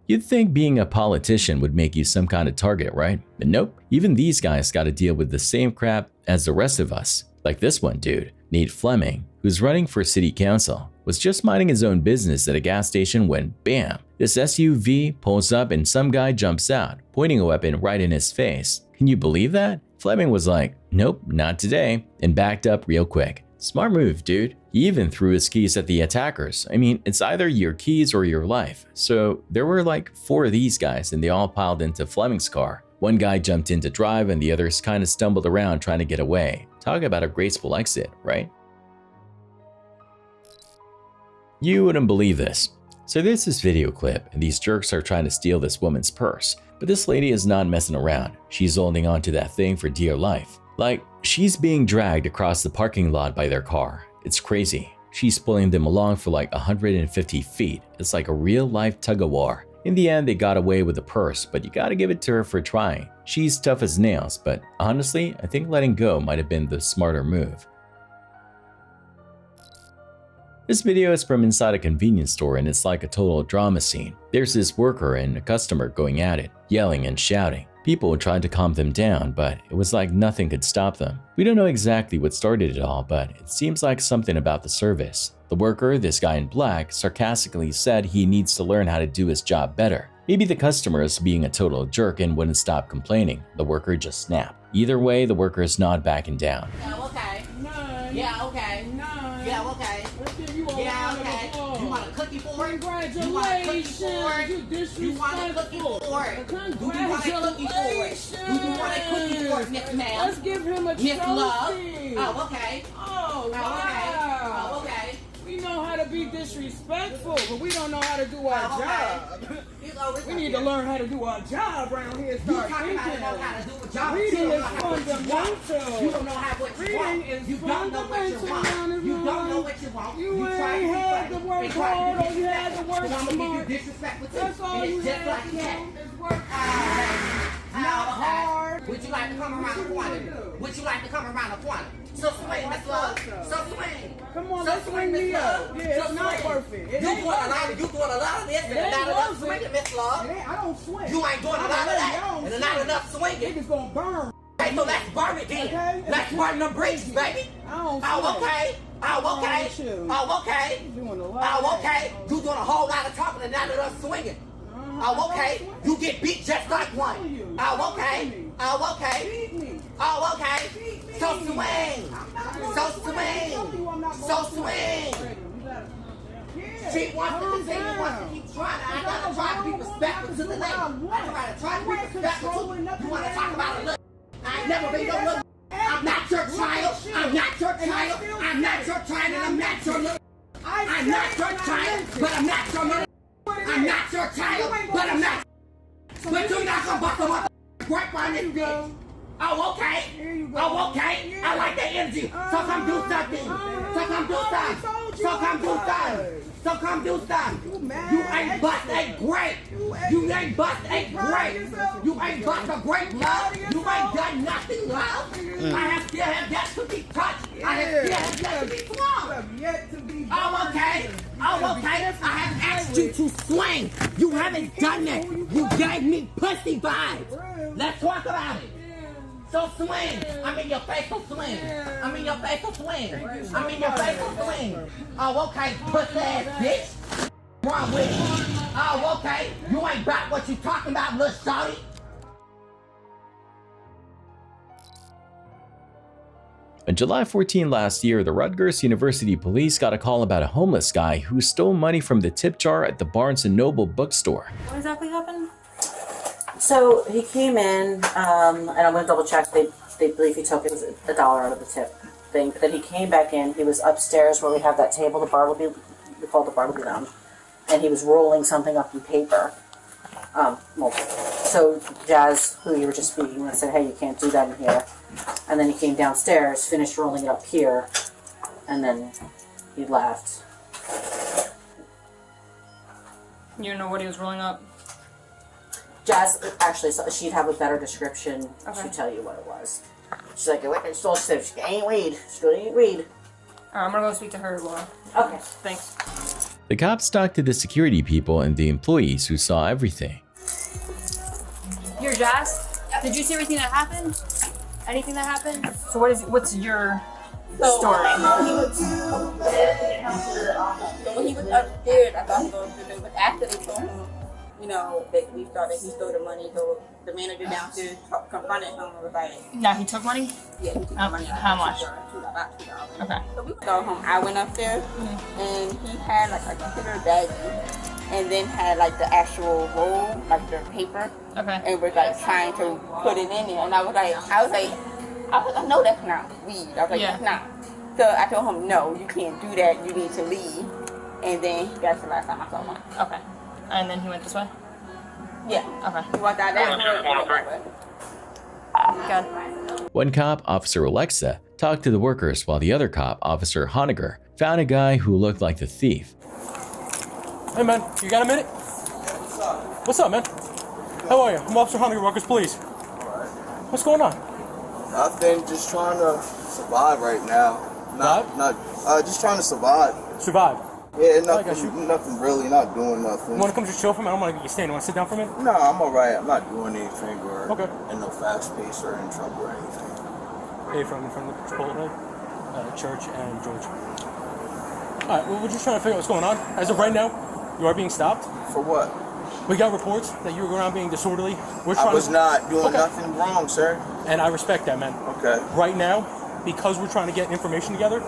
You'd think being a politician would make you some kind of target, right? But nope, even these guys gotta deal with the same crap as the rest of us. Like this one dude, Nate Fleming, who's running for city council, was just minding his own business at a gas station when bam, this SUV pulls up and some guy jumps out, pointing a weapon right in his face. Can you believe that? Fleming was like, "Nope, not today," and backed up real quick. Smart move, dude. He even threw his keys at the attackers. I mean, it's either your keys or your life. So there were like 4 of these guys and they all piled into Fleming's car. One guy jumped in to drive and the others kind of stumbled around trying to get away. Talk about a graceful exit, right? You wouldn't believe this. So there's this video clip and these jerks are trying to steal this woman's purse. But this lady is not messing around. She's holding on to that thing for dear life. Like, she's being dragged across the parking lot by their car. It's crazy. She's pulling them along for like 150 feet. It's like a real life tug of war. In the end, they got away with the purse, but you gotta give it to her for trying. She's tough as nails, but honestly, I think letting go might have been the smarter move. This video is from inside a convenience store and it's like a total drama scene. There's this worker and a customer going at it, yelling and shouting. People tried to calm them down, but it was like nothing could stop them. We don't know exactly what started it all, but it seems like something about the service. The worker, this guy in black, sarcastically said he needs to learn how to do his job better. Maybe the customer is being a total jerk and wouldn't stop complaining. The worker just snapped. Either way, the worker is not backing down. Yeah, okay. Nine. Yeah, okay. 9. Yeah, okay. Let's give you a Yeah, round of okay. applause. You want a cookie for it? Congratulations. You want a cookie for it? You disrespectful. You want a cookie for it? Do you want a cookie for it? Congratulations. Do you want a cookie for it, Miss Ma'am? Let's give him a Miss Love. trophy. Oh, okay. Oh, okay. wow. Oh, okay. We know how to be disrespectful, but we don't know how to do our job. We need to learn how to do our job around here. Start thinking. Reading is fundamental. You don't know how what you want. Reading is You don't know what you want. You don't know what you want. You ain't had to work hard or you had to work smart. That's all you just had like to do that. is work hard. Not hard. Would you like to come around the corner? Would you like to come around the corner? So swing, Miss Love. So swing. Come on, so let's swing me up. Yeah, it's not worth it. You doing a lot of this and not enough swinging, Miss Love. I don't swing. You ain't doing a lot of that and not enough swinging. Niggas gonna burn. Okay, so let's burn it then. Okay? Let's burn them bridges, baby. Oh, okay. Oh, okay. Oh, okay. Oh, okay. You doing a whole lot of talking and not enough swinging. Oh, okay. You get beat just like one. Oh, okay. Oh, okay. Oh, okay. So swing. So swing. So swing. She wants to continue, wants to keep trying. I gotta try to be respectful to the lady. I gotta try to be respectful to you. You wanna talk about a little? I ain't never been no little. I'm not your child. I'm not your child. I'm not your child and I'm not your little. I'm not your child, but I'm not your little. I'm not your child, but I'm not. But you're not gonna buck a grapevine this bitch. Oh, okay. Oh, okay. I like that energy. So come do something. So come do something. So come do something. So come do something. You ain't bust a grape. You ain't bust a grape. You ain't bust a grape, love. You ain't done nothing, love. I still have that to be touched. I have yet to be swung. Oh, okay. Oh, okay. I have asked you to swing. You haven't done that. You gave me pussy vibes. Let's talk about it. So swing. I'm in your face, so swing. I'm in your face, so swing. I'm in your face, so swing. Oh, okay. Pussy ass bitch. Wrong with you? Oh, okay. You ain't about what you talking about, little shorty. On July 14 last year, the Rutgers University Police got a call about a homeless guy who stole money from the tip jar at the Barnes & Noble bookstore. What exactly happened? So he came in, and I'm going to double check, they believe he took it was $1 out of the tip thing, but then he came back in, he was upstairs where we have that table, we call it the Bartleby Lounge, and he was rolling something up in paper. So Jazz, who you were just speaking with, said, hey, you can't do that in here. And then he came downstairs, finished rolling it up here, and then he left. You don't know what he was rolling up? Jazz, actually, so she'd have a better description Okay. to tell you what it was. She's like, what? She said, she ain't weed. She ain't weed. Alright, I'm gonna go speak to her, Laura. Okay. Thanks. The cops talked to the security people and the employees who saw everything. You're Jazz? Did you see everything that happened? Anything that happened? So what's your story? When he was upstairs, I thought he was going to do it, but after they told him, you know, that we thought that he stole the money, so the manager downstairs confronted him and was like, Yeah, he took money? yeah, he took the money. How much? About $2. Okay. So we saw him, I went upstairs, and he had like a computer bag, and then had like the actual roll, like the paper, and was like trying to put it in there, and I was like, I know that's not weed. I was like, Yeah. it's not. So I told him, no, you can't do that. You need to leave. And then that's the last time I saw him. Okay. And then he went this way? Yeah. Okay. He walked out that way. Good. One cop, Officer Alexa, talked to the workers while the other cop, Officer Honegger, found a guy who looked like the thief. Hey man, you got a minute? What's up, man? How are you? I'm Officer Honegger, Rutgers Police. What's going on? Nothing, just trying to survive right now. Just trying to survive. Survive? Yeah, nothing really, not doing nothing. You want to come just chill for a minute? I don't want to get you stand. You want to sit down for a minute? No, I'm alright. I'm not doing anything or in no fast pace or in trouble or anything. Hey, from the Chipotle, Church and George. Alright, well, we're just trying to figure out what's going on. As of right now, you are being stopped. For what? We got reports that you were around being disorderly. I was not doing nothing wrong, sir. And I respect that, man. Okay. Right now, because we're trying to get information together,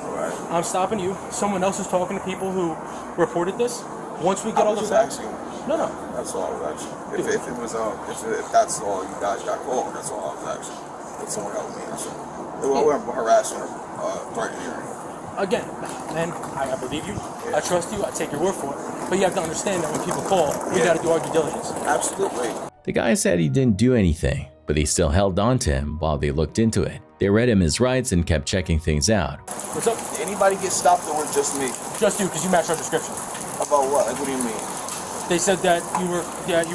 I'm stopping you. Someone else is talking to people who reported this. Once we get all the facts. No. That's all I was asking. If that's all you guys got called, that's all I was asking. If someone help me, that's all. They weren't harassing or threatening or anything. Again, man, I believe you. I trust you. I take your word for it. But you have to understand that when people call, we got to do our due diligence. Absolutely. The guy said he didn't do anything, but they still held on to him while they looked into it. They read him his rights and kept checking things out. What's up? Did anybody get stopped or was it just me? Just you, because you matched our description. About what? Like, what do you mean? They said that you were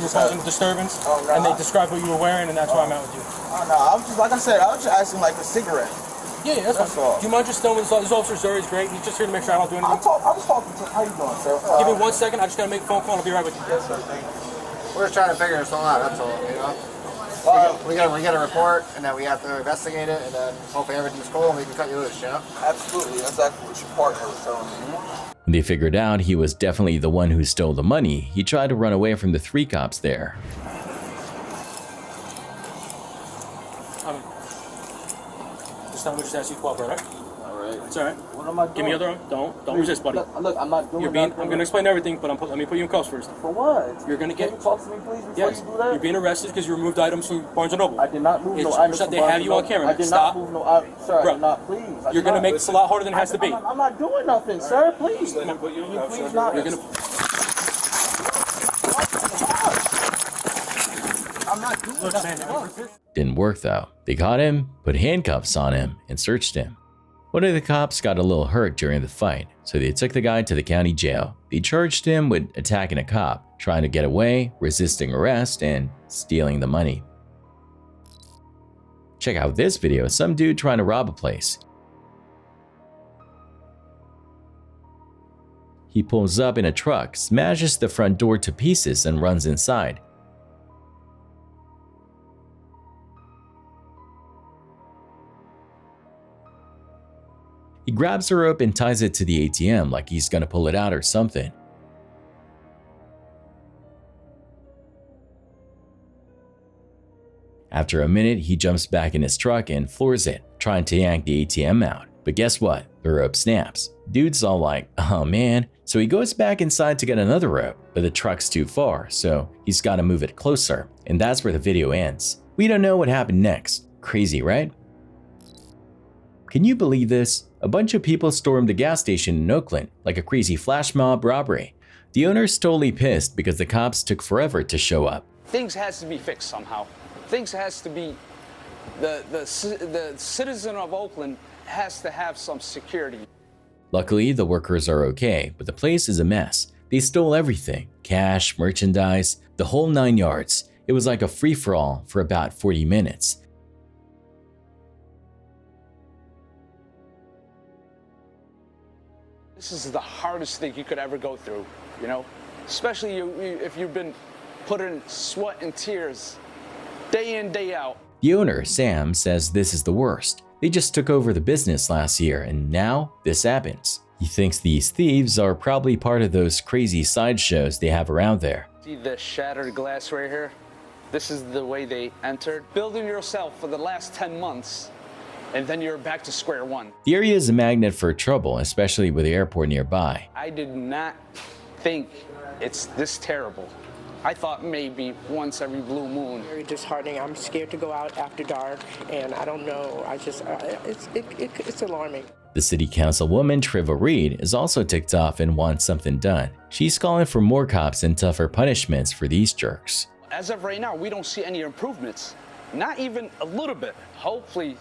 causing a disturbance, and they described what you were wearing, and that's why I'm out with you. Oh no, I was just, like I said, I was just asking like a cigarette. Yeah, that's fine. all. Do you mind just knowing this officer Zuri's great? He's just here to make sure I don't do anything. I was talking to, how you doing, sir? Give me 1 second, I just gotta make a phone call and I'll be right with you. Yes, sir, thank you. We're just trying to figure this all out, that's all, you know? We get a report, and then we have to investigate it, and then hopefully everything's cool, and we can cut you loose, you know? Absolutely, that's exactly what your partner was telling me. When they figured out he was definitely the one who stole the money, he tried to run away from the 3 cops there. This time we just ask you to cooperate, right? Alright. It's alright. What am I doing? Give me your other arm. Don't resist, buddy. Look, I'm not doing I'm gonna explain everything, but let me put you in cuffs first. For what? You're gonna get. Can you talk to me, please, before Yes. you do that? You're being arrested because you removed items from Barnes & Noble. I did not move no items from They have you on camera. I did Stop. not move no items. Sir, Bro, I did not, please. You're gonna make this a lot harder than it has to be. I'm not doing nothing, sir. Please. Let me put you in cuffs. Please not. You're gonna. I'm not doing nothing. Didn't work though. They caught him, put handcuffs on him, and searched him. One of the cops got a little hurt during the fight, so they took the guy to the county jail. They charged him with attacking a cop, trying to get away, resisting arrest, and stealing the money. Check out this video of some dude trying to rob a place. He pulls up in a truck, smashes the front door to pieces, and runs inside. He grabs a rope and ties it to the ATM like he's gonna pull it out or something. After a minute, he jumps back in his truck and floors it, trying to yank the ATM out. But guess what? The rope snaps. Dude's all like, oh man. So he goes back inside to get another rope, but the truck's too far, so he's gotta move it closer. And that's where the video ends. We don't know what happened next. Crazy, right? Can you believe this? A bunch of people stormed the gas station in Oakland, like a crazy flash mob robbery. The owner's totally pissed because the cops took forever to show up. Things has to be fixed somehow. Things has to be, the citizen of Oakland has to have some security. Luckily, the workers are okay, but the place is a mess. They stole everything, cash, merchandise, the whole 9 yards. It was like a free-for-all for about 40 minutes. This is the hardest thing you could ever go through, you know? Especially if you've been put in sweat and tears day in, day out. The owner, Sam, says this is the worst. They just took over the business last year and now this happens. He thinks these thieves are probably part of those crazy sideshows they have around there. See the shattered glass right here? This is the way they entered. Building yourself for the last 10 months, and then you're back to square one. The area is a magnet for trouble, especially with the airport nearby. I did not think it's this terrible. I thought maybe once every blue moon. Very disheartening. I'm scared to go out after dark, and I don't know. I just, it's alarming. The city councilwoman, Trevor Reed, is also ticked off and wants something done. She's calling for more cops and tougher punishments for these jerks. As of right now, we don't see any improvements. Not even a little bit. Hopefully,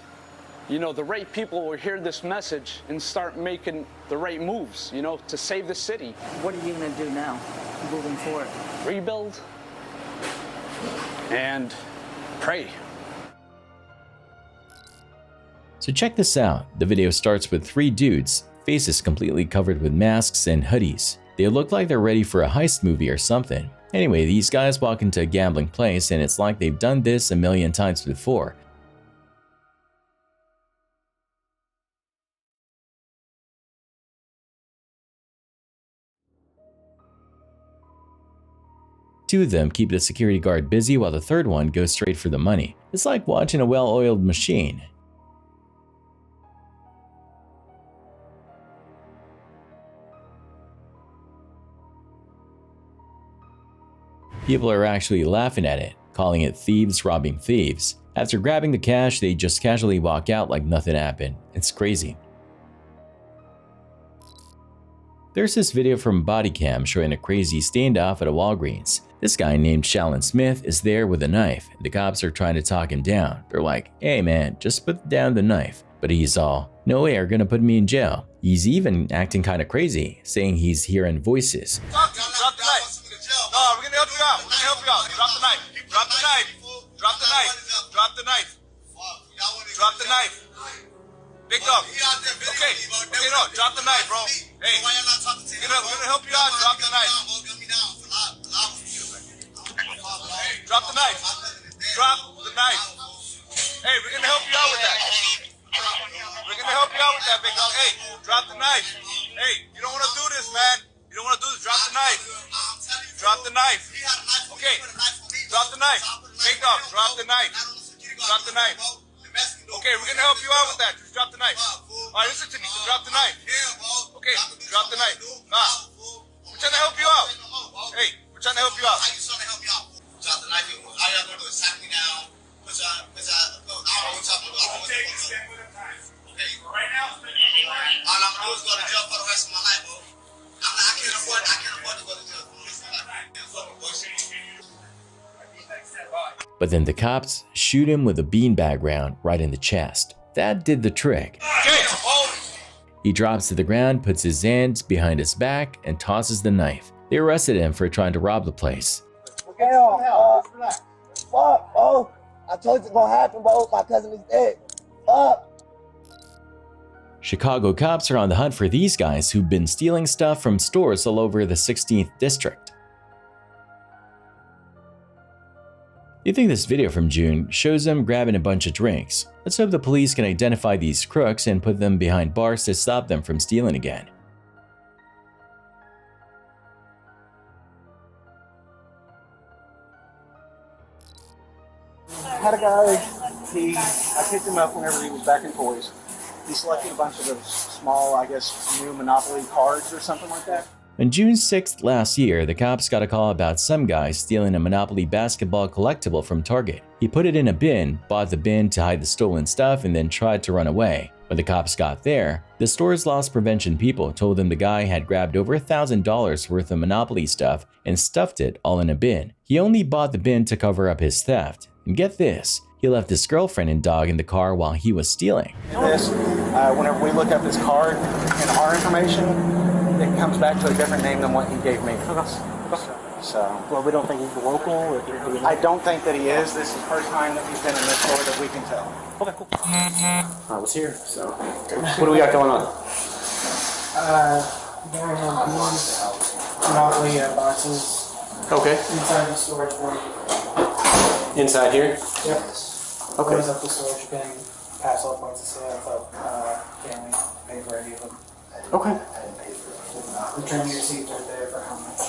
you know, the right people will hear this message and start making the right moves, you know, to save the city. What are you going to do now, moving forward? Rebuild and pray. So check this out. The video starts with 3 dudes, faces completely covered with masks and hoodies. They look like they're ready for a heist movie or something. Anyway, these guys walk into a gambling place and it's like they've done this a million times before. Two of them keep the security guard busy while the third one goes straight for the money. It's like watching a well-oiled machine. People are actually laughing at it, calling it thieves robbing thieves. After grabbing the cash, they just casually walk out like nothing happened. It's crazy. There's this video from Bodycam showing a crazy standoff at a Walgreens. This guy named Shalon Smith is there with a knife. The cops are trying to talk him down. They're like, hey man, just put down the knife. But he's all, no way, you're gonna put me in jail. He's even acting kinda crazy, saying he's hearing voices. Drop the knife. No, we're gonna help you out. We're gonna help you out. Drop the knife. Drop the knife. Drop the knife. Drop the knife. Drop the knife. Big dog. Okay. Okay, no, drop the knife, bro. Hey, we're gonna help you out. Drop the knife. Drop the knife. Drop the knife. Hey, we're gonna help you out with that. We're gonna help you out with that, big dog. Hey, drop the knife. Hey, you don't wanna do this, man. You don't wanna do this. Drop the knife. Drop the knife. Okay. Drop the knife. Big dog, drop the knife. Drop the knife. Okay, we're gonna help you out with that. Just drop the knife. Alright, listen to me. Just drop the knife. Okay, drop the knife. We're trying to help you out. Hey, we're trying to help you out. Drop the knife. All you have to do is sack me down. Okay, right now, all I'm gonna do is go to jail for the rest of my life, bro. I can't afford to go to jail for the rest of my life. But then the cops shoot him with a beanbag round right in the chest. That did the trick. He drops to the ground, puts his hands behind his back, and tosses the knife. They arrested him for trying to rob the place. Fuck, bro. I told you it's gonna happen, bro. My cousin is dead. Fuck. Chicago cops are on the hunt for these guys who've been stealing stuff from stores all over the 16th district. You think this video from June shows them grabbing a bunch of drinks. Let's hope the police can identify these crooks and put them behind bars to stop them from stealing again. Had a guy, I picked him up whenever he was back in toys. He selected a bunch of those small, I guess, new Monopoly cards or something like that. On June 6th last year, the cops got a call about some guy stealing a Monopoly basketball collectible from Target. He put it in a bin, bought the bin to hide the stolen stuff, and then tried to run away. When the cops got there, the store's loss prevention people told them the guy had grabbed over $1,000 worth of Monopoly stuff and stuffed it all in a bin. He only bought the bin to cover up his theft. And get this, he left his girlfriend and dog in the car while he was stealing. Whenever we look up his card and our information, it comes back to a different name than what he gave me. So, well, we don't think he's local? I don't think that he is. This is the first time that he's been in this store that we can tell. Okay, cool. I was here, so what do we got going on? Gary had these Monopoly boxes. Okay. Inside the storage bin. Inside here? Yep. Okay. Close up the storage bin, pass all points of sale, so family pay for any of them. Okay. Return your receipt right there for how much.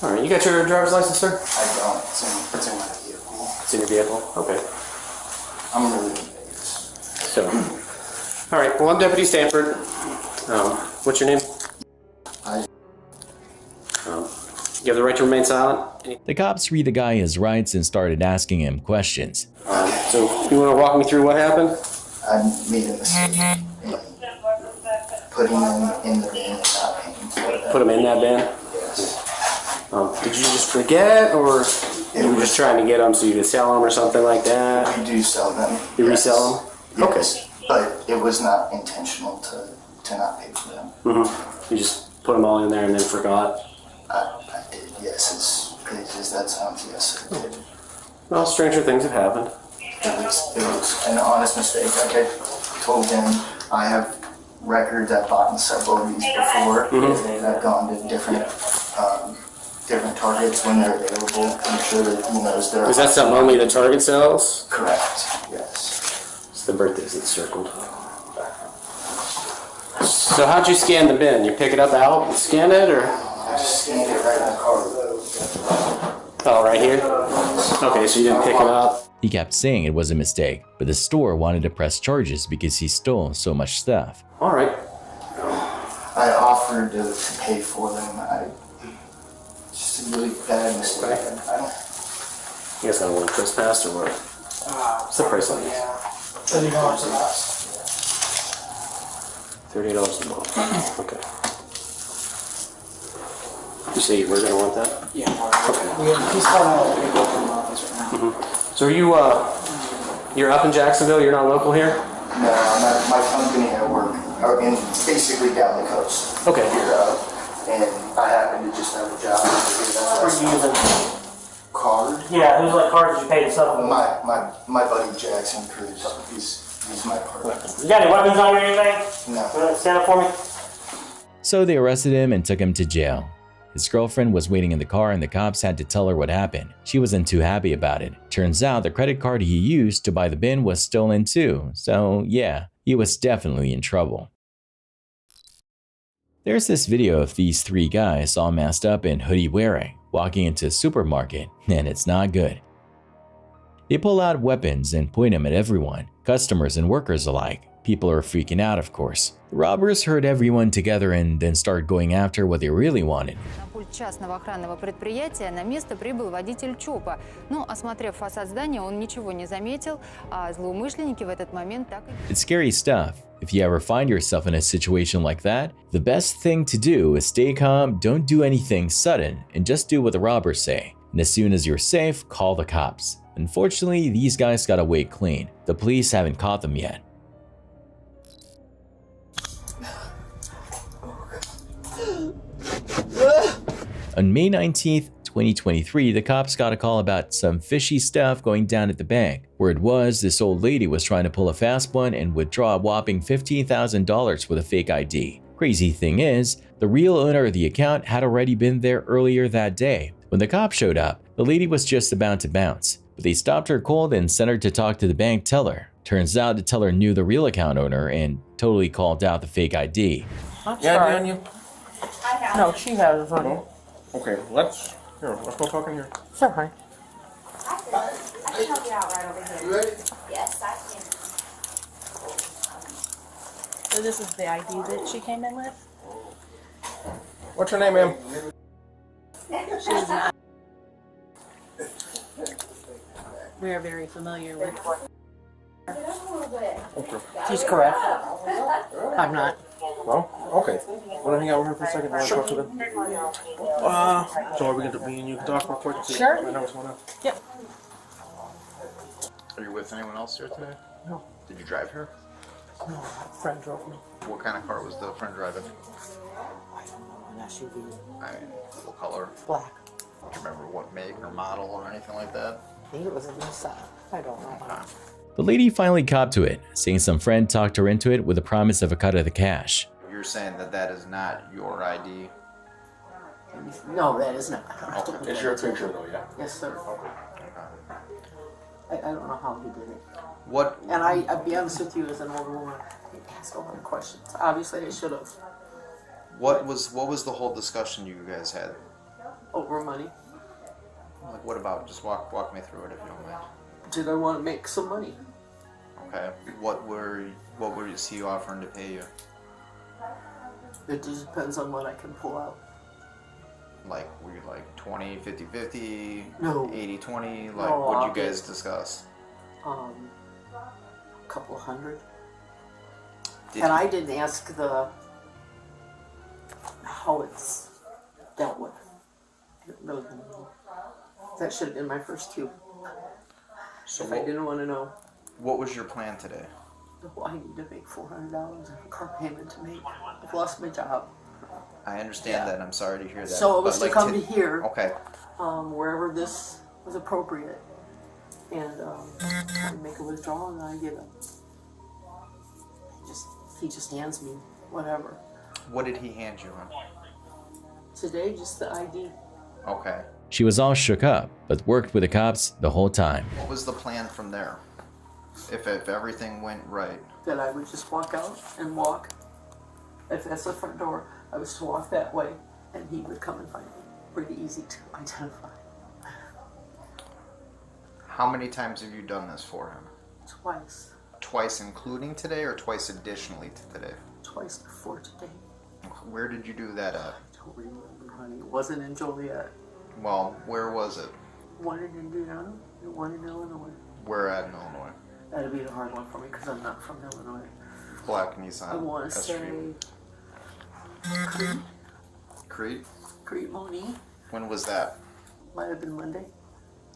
All right, you got your driver's license, sir? I don't. It's in my vehicle. It's in your vehicle? Okay. I'm really in Vegas. So, all right, well, I'm Deputy Stanford. What's your name? You have the right to remain silent. The cops read the guy his rights and started asking him questions. So, you want to walk me through what happened? I made a mistake in putting them in the bin and not paying for them. Put them in that bin? Yes. Did you just forget, or you were just trying to get them so you could sell them or something like that? We do sell them. You resell them? Yes. Okay. But it was not intentional to not pay for them. Mm-hmm. You just put them all in there and then forgot? I did, yes. As crazy as that sounds, yes, I did. Well, stranger things have happened. It was an honest mistake. Like I told him, I have records. I've bought several of these before. Mm-hmm. I've gone to different targets when they're available. I'm sure that he knows they're. Is that something only the Target sells? Correct, yes. It's the birthdays that's circled. So how'd you scan the bin? You pick it up out and scan it, or? I just scanned it right in the car. Oh, right here? Okay, so you didn't pick it up? He kept saying it was a mistake, but the store wanted to press charges because he stole so much stuff. All right. I offered to pay for them. Just a really bad mistake. I don't. You guys got one trespass or what? What's the price on these? Yeah. $30 a box. $38 a box. Okay. You say you were going to want that? Yeah. Okay. He's calling out the office right now. Mm-hmm. So are you, you're up in Jacksonville? You're not local here? No, my company I work are in basically down the coast. Okay. Here, and I happen to just have a job. What are you using? Card? Yeah, who's like card did you pay to stuff with? My buddy Jackson Cruz. He's my partner. You got any weapons on you or anything? No. Stand up for me. So they arrested him and took him to jail. His girlfriend was waiting in the car and the cops had to tell her what happened. She wasn't too happy about it. Turns out the credit card he used to buy the bin was stolen too. So yeah, he was definitely in trouble. There's this video of these three guys all masked up and hoodie wearing, walking into a supermarket, and it's not good. They pull out weapons and point them at everyone, customers and workers alike. People are freaking out, of course. The robbers herd everyone together and then start going after what they really wanted. На пульт частного охранного предприятия на место прибыл водитель ЧОПа. Но, осмотрев фасад здания, он ничего не заметил, а злоумышленники в этот момент так и... It's scary stuff. If you ever find yourself in a situation like that, the best thing to do is stay calm, don't do anything sudden, and just do what the robbers say. And as soon as you're safe, call the cops. Unfortunately, these guys got away clean. The police haven't caught them yet. On May 19th, 2023, the cops got a call about some fishy stuff going down at the bank. Word was, this old lady was trying to pull a fast one and withdraw a whopping $15,000 with a fake ID. Crazy thing is, the real owner of the account had already been there earlier that day. When the cops showed up, the lady was just about to bounce, but they stopped her cold and sent her to talk to the bank teller. Turns out the teller knew the real account owner and totally called out the fake ID. I'm Yeah, sorry. on you? No, she has it on it. Okay, let's go talk in here. Sure, honey. I can help you out right over here. You ready? Yes, I can. So this is the ID that she came in with? What's your name, ma'am? We are very familiar with. Okay. She's correct. I'm not. No? Okay. Want to hang out with her for a second? Want to talk to them? So are we going to me and you can talk real quick? Sure. I know what's going on. Yep. Are you with anyone else here today? No. Did you drive here? No, a friend drove me. What kind of car was the friend driving? An SUV. I mean, what color? Black. Do you remember what make or model or anything like that? I think it was a Nissan. I don't know. The lady finally copped to it, saying some friend talked her into it with the promise of a cut of the cash. You're saying that that is not your ID? No, that is not. Okay. It's your picture though, yeah? Yes, sir. I don't know how he did it. What? And I'll be honest with you, as an older woman, I asked a lot of questions. Obviously, I should have. What was the whole discussion you guys had? Over money. Like, what about? Just walk me through it if you don't mind. Did I want to make some money? Okay. What were he offering to pay you? It just depends on what I can pull out. Like, were you like 20, 50, 50, No. 80, 20? Like, No, what'd I'll you guys discuss? A couple hundred. Did And you- I didn't ask how it's dealt with. That should have been my first cue. So If I didn't want to know. What was your plan today? Oh, I need to make $400 in a car payment to make. I've lost my job. I understand that. I'm sorry to hear that. So it was but, to come to here. Okay. Wherever this was appropriate. And I make a withdrawal and I get he just hands me whatever. What did he hand you on? Today, just the ID. Okay. She was all shook up, but worked with the cops the whole time. What was the plan from there? If everything went right. That I would just walk out and walk. If that's the front door, I was to walk that way and he would come and find me. Pretty easy to identify. How many times have you done this for him? Twice. Twice including today or twice additionally to today? Twice before today. Where did you do that at? I don't remember, honey. It wasn't in Joliet. Well, where was it? One in Indiana and one in Illinois. Where at in Illinois? That'd be a hard one for me because I'm not from Illinois. Black Nissan. I want to say Crete. Crete? Crete Moni. When was that? Might have been Monday.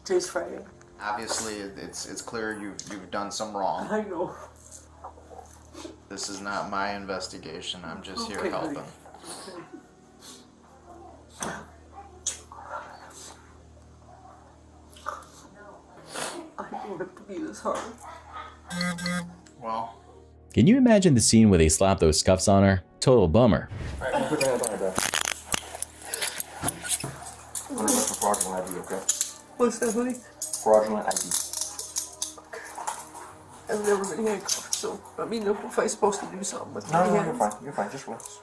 Today's Friday. Obviously, it's clear you've done some wrong. I know. This is not my investigation. I'm just here Okay, helping. honey. I didn't want it to be this hard. Well. Can you imagine the scene where they slap those cuffs on her? Total bummer. Alright, put your hands on her back. I'm gonna look for fraudulent ID, okay? What's that, honey? Fraudulent ID. I've never been handcuffed, so let me know if I'm supposed to do something with my No, hands. you're fine. You're fine. Just relax.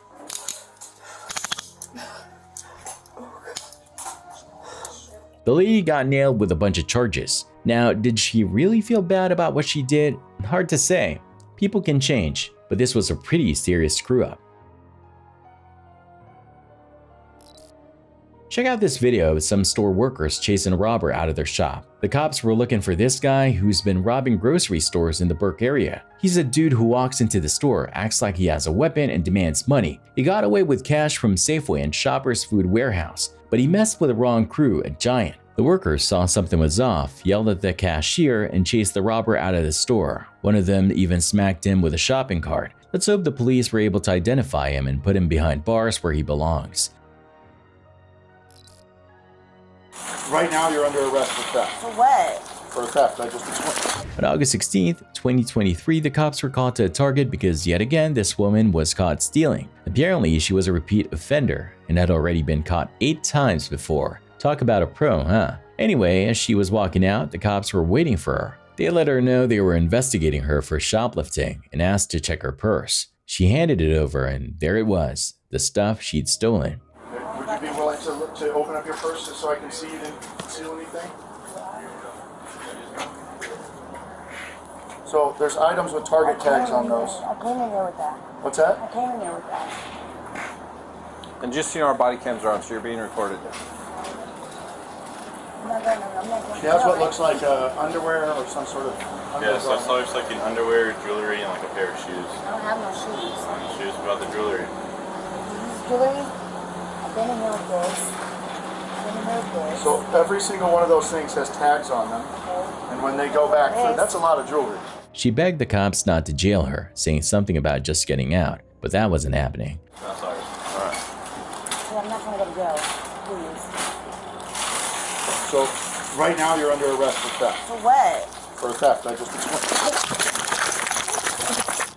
The lady got nailed with a bunch of charges. Now, did she really feel bad about what she did? Hard to say. People can change, but this was a pretty serious screw-up. Check out this video of some store workers chasing a robber out of their shop. The cops were looking for this guy who's been robbing grocery stores in the Burke area. He's a dude who walks into the store, acts like he has a weapon, and demands money. He got away with cash from Safeway and Shoppers Food Warehouse, but he messed with the wrong crew at Giant. The workers saw something was off, yelled at the cashier, and chased the robber out of the store. One of them even smacked him with a shopping cart. Let's hope the police were able to identify him and put him behind bars where he belongs. right now you're under arrest for theft. For what? For theft, I just explained. On August 16th, 2023, the cops were called to a Target because yet again this woman was caught stealing. Apparently, she was a repeat offender and had already been caught 8 times before. Talk about a pro, huh? Anyway, as she was walking out, the cops were waiting for her. They let her know they were investigating her for shoplifting and asked to check her purse. She handed it over and there it was, the stuff she'd stolen. Would you be willing to open up your purse just so I can see you didn't conceal anything? So there's items with Target tags on those. I came in here with that. What's that? I came in here with that. And just so you know, our body cams are on, so you're being recorded. She has what looks like underwear or some sort of Yeah, so it's looks like an underwear, jewelry, and like a pair of shoes. I don't have no shoes. Shoes about the jewelry. Jewelry? I've been in here with this. I've been in here with this. So every single one of those things has tags on them. And when they go back through, that's a lot of jewelry. She begged the cops not to jail her, saying something about just getting out, but that wasn't happening. No, sorry. All right. So I'm not going to go to jail. Please. So right now you're under arrest for theft. For what? For theft, I just explained.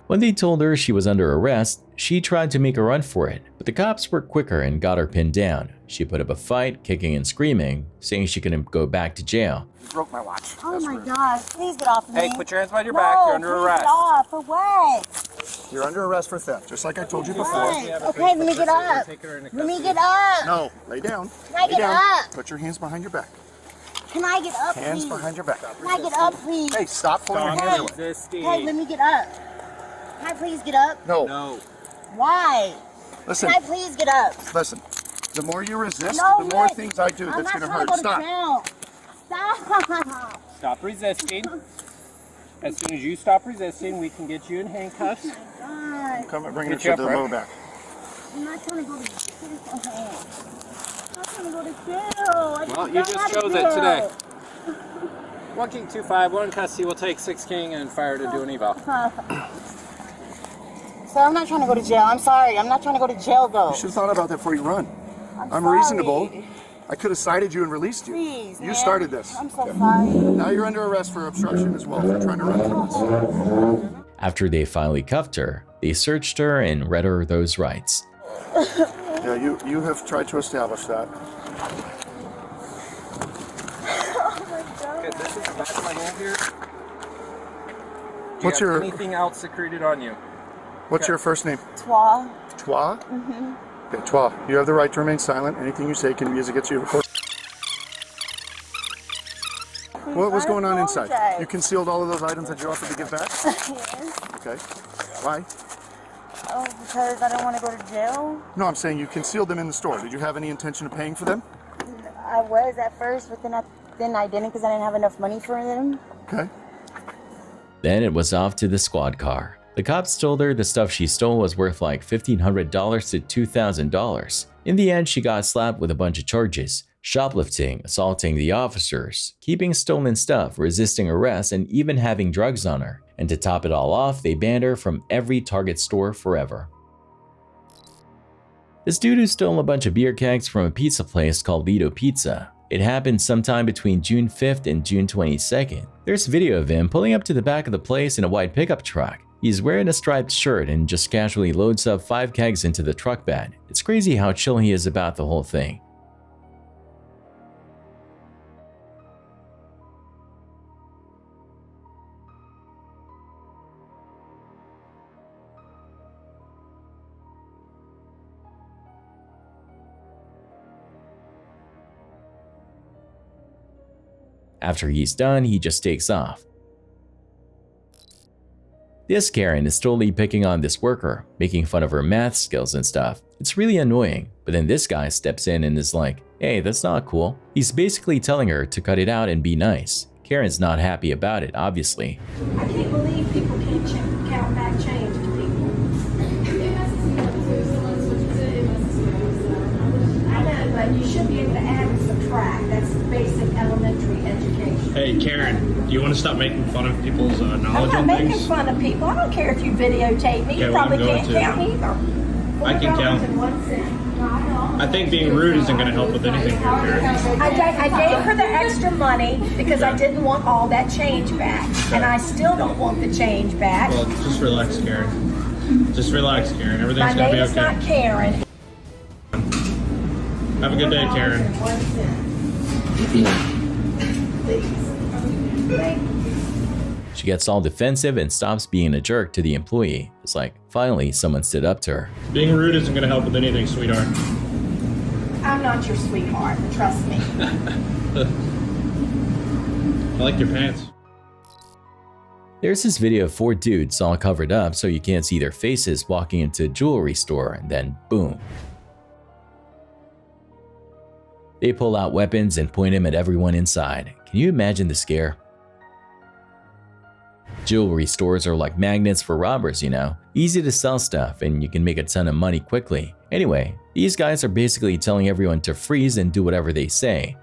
When they told her she was under arrest, she tried to make a run for it, but the cops were quicker and got her pinned down. She put up a fight, kicking and screaming, saying she couldn't go back to jail. You broke my watch. Oh my gosh, please get off of me. Hey, put your hands behind your back. You're under arrest. Get off. For what? You're under arrest for theft, just like I told you before. Okay, let me get up. Let me get up. No, lay down. Can I get up? Put your hands behind your back. Can I get up, Hands please? behind your back. Can I get up, please? Hey, stop pulling your hands away. Hey, let me get up. Can I please get up? No. No. Why? Listen. Can I please get up? Listen. The more you resist, No, the more Rick. things I do I'm that's not going to trying hurt. to go to jail. Stop. Stop resisting. As soon as you stop resisting, we can get you in handcuffs. Come and bring Get her you to up, the Rick. lower back. I'm not trying to go to jail. I'm not trying to go to jail. Well, you just chose it today. 1 King 2-5, 1 in custody. We'll take 6 King and fire to do an eval. Sir, I'm not trying to go to jail. I'm sorry. I'm not trying to go to jail, though. You should have thought about that before you run. I'm sorry. reasonable. I could have cited you and released you. Please, You man. started this. I'm so sorry. Now you're under arrest for obstruction as well for trying to run from this. After they finally cuffed her, they searched her and read her those rights. Yeah, you have tried to establish that. Okay, this is the back of my hand here. What's your anything else secreted on you? What's your first name? Twa. Twa? Mm-hmm. Okay, Twa. You have the right to remain silent. Anything you say can be used against you. What was going on inside? You concealed all of those items that you offered to give back? Yes. Okay. Why? Oh, because I don't want to go to jail. No, I'm saying you concealed them in the store. Did you have any intention of paying for them? I was at first, but then I didn't because I didn't have enough money for them. Okay. Then it was off to the squad car. The cops told her the stuff she stole was worth like $1,500 to $2,000. In the end, she got slapped with a bunch of charges: shoplifting, assaulting the officers, keeping stolen stuff, resisting arrest, and even having drugs on her. And to top it all off, they banned her from every Target store forever. This dude who stole a bunch of beer kegs from a pizza place called Lido Pizza. It happened sometime between June 5th and June 22nd. There's video of him pulling up to the back of the place in a white pickup truck. He's wearing a striped shirt and just casually loads up 5 kegs into the truck bed. It's crazy how chill he is about the whole thing. After he's done, he just takes off. This Karen is totally picking on this worker, making fun of her math skills and stuff. It's really annoying, but then this guy steps in and is like, hey, that's not cool. He's basically telling her to cut it out and be nice. Karen's not happy about it, obviously. I can't believe people can't count back change to people. I know, but you should be able to add and subtract. That's basic elementary education. Hey, Karen, do you want to stop making fun of people's knowledge I'm not on making things? fun of people. I don't care if you videotape me. Okay, You well, I'm probably going can't to. count either. I can count. $4.01. I think being rude isn't going to help with anything here, Karen. I gave her the extra money because I didn't want all that change back. And I still don't want the change back. Well, just relax, Karen. Just relax, Karen. Everything's going to be okay. My name is not Karen. Have a good day, Karen. She gets all defensive and stops being a jerk to the employee. It's like, finally, someone stood up to her. Being rude isn't going to help with anything, sweetheart. I'm not your sweetheart, trust me. I like your pants. There's this video of 4 dudes all covered up so you can't see their faces walking into a jewelry store, and then boom. They pull out weapons and point them at everyone inside. Can you imagine the scare? Jewelry stores are like magnets for robbers, you know? Easy to sell stuff and you can make a ton of money quickly. Anyway, these guys are basically telling everyone to freeze and do whatever they say.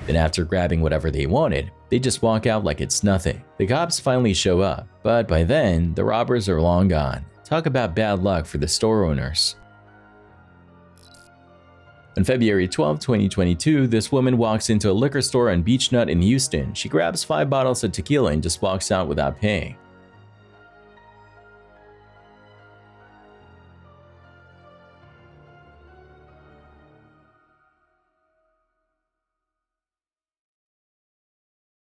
Then after grabbing whatever they wanted, they just walk out like it's nothing. The cops finally show up, but by then, the robbers are long gone. Talk about bad luck for the store owners. On February 12, 2022, this woman walks into a liquor store on Beach Nut in Houston. She grabs 5 bottles of tequila and just walks out without paying.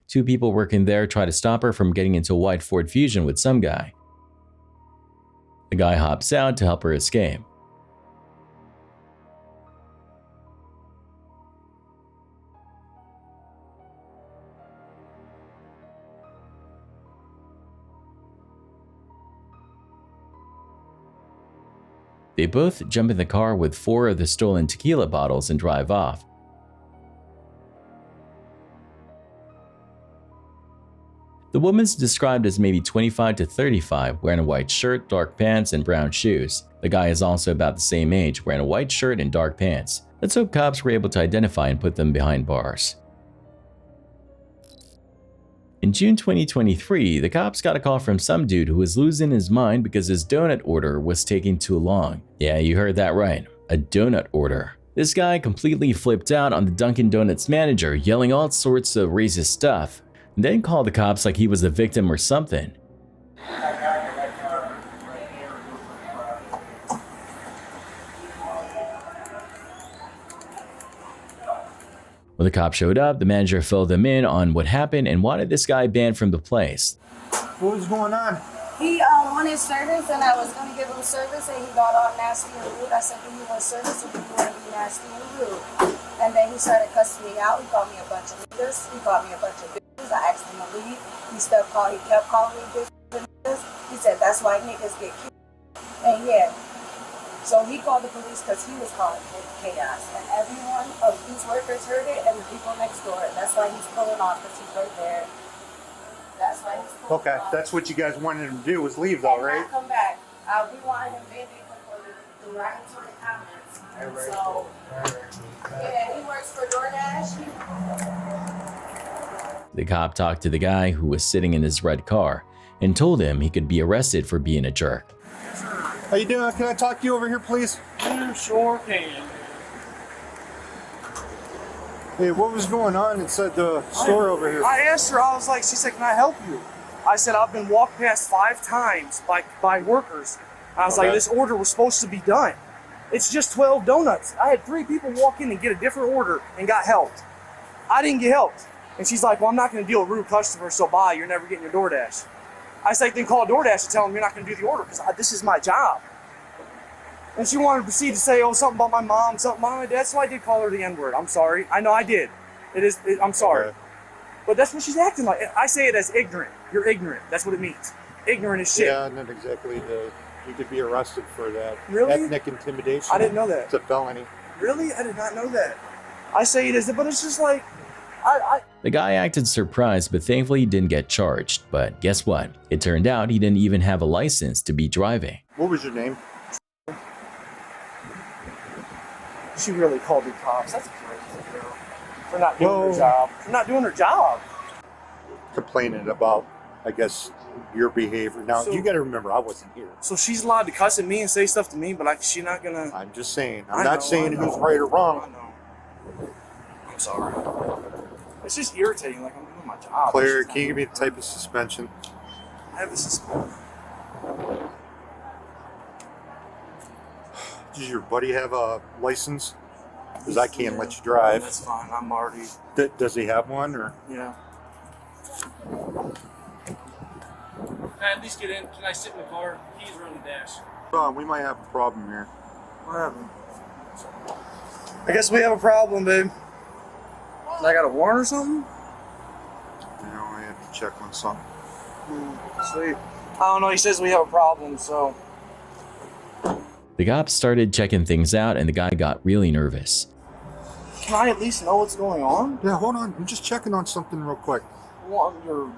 Two people working there try to stop her from getting into a white Ford Fusion with some guy. The guy hops out to help her escape. They both jump in the car with 4 of the stolen tequila bottles and drive off. The woman's described as maybe 25 to 35, wearing a white shirt, dark pants, and brown shoes. The guy is also about the same age, wearing a white shirt and dark pants. Let's hope cops were able to identify and put them behind bars. In June 2023, the cops got a call from some dude who was losing his mind because his donut order was taking too long. Yeah, you heard that right, a donut order. This guy completely flipped out on the Dunkin' Donuts manager, yelling all sorts of racist stuff, and then called the cops like he was the victim or something. When the cops showed up, the manager filled them in on what happened and wanted this guy banned from the place. What was going on? He wanted service, and I was going to give him service, and he got all nasty and rude. I said, do you want service, or do you want to be nasty and rude? And then he started cussing me out. He called me a bunch of niggas. He called me a bunch of bitches. I asked him to leave. He kept calling me bitches and niggas. He said, that's why niggas get killed. And yeah. So he called the police because he was calling for chaos. And every one of these workers heard it, and the people next door. And that's why he's pulling off, because he's right there. That's why he's pulling Okay, off. that's what you guys wanted him to do, was leave though, right? And not come back. We wanted him banned for the derogatory comments. And so, yeah, he works for DoorDash. The cop talked to the guy who was sitting in his red car and told him he could be arrested for being a jerk. How you doing? Can I talk to you over here, please? You sure can. Hey, what was going on inside the store over here? I asked her, I was like, she said, can I help you? I said, I've been walked past 5 times by workers. I was like, this order was supposed to be done. It's just 12 donuts. I had 3 people walk in and get a different order and got helped. I didn't get helped. And she's like, well, I'm not going to deal with rude customers, so bye, you're never getting your DoorDash. I said, then call DoorDash and tell them you're not going to do the order because this is my job. And she wanted to proceed to say, oh, something about my mom, something about my dad. That's why I did call her the N-word. I'm sorry. I know I did. I'm sorry. Okay. But that's what she's acting like. I say it as ignorant. You're ignorant. That's what it means. Ignorant as shit. Yeah, not exactly. You could be arrested for that. Really? Ethnic intimidation. I didn't know that. It's a felony. Really? I did not know that. I say it as, but it's just like, The guy acted surprised, but thankfully he didn't get charged. But guess what? It turned out he didn't even have a license to be driving. What was your name? She really called the cops. That's crazy, girl. For not doing her job. For not doing her job. complaining about, I guess, your behavior. Now, So- you got to remember, I wasn't here. So she's allowed to cuss at me and say stuff to me, but she's not gonna. I'm just saying. I'm I not know, saying I know. who's right or wrong. I know. I'm sorry. It's just irritating. Like I'm doing my job. Claire, It's just can you not- give me the type of suspension? I have a suspension. Does your buddy have a license? Because I can't let you drive. That's fine. I'm already. Does he have one, or? Yeah. Can I at least get in? Can I sit in the car? Keys are on the dash. We might have a problem here. What happened? I guess we have a problem, babe. I got a warrant or something? I have to check on something. Sweet. I don't know. He says we have a problem, so. The cops started checking things out and the guy got really nervous. Can I at least know what's going on? Yeah, hold on. I'm just checking on something real quick. Well, you're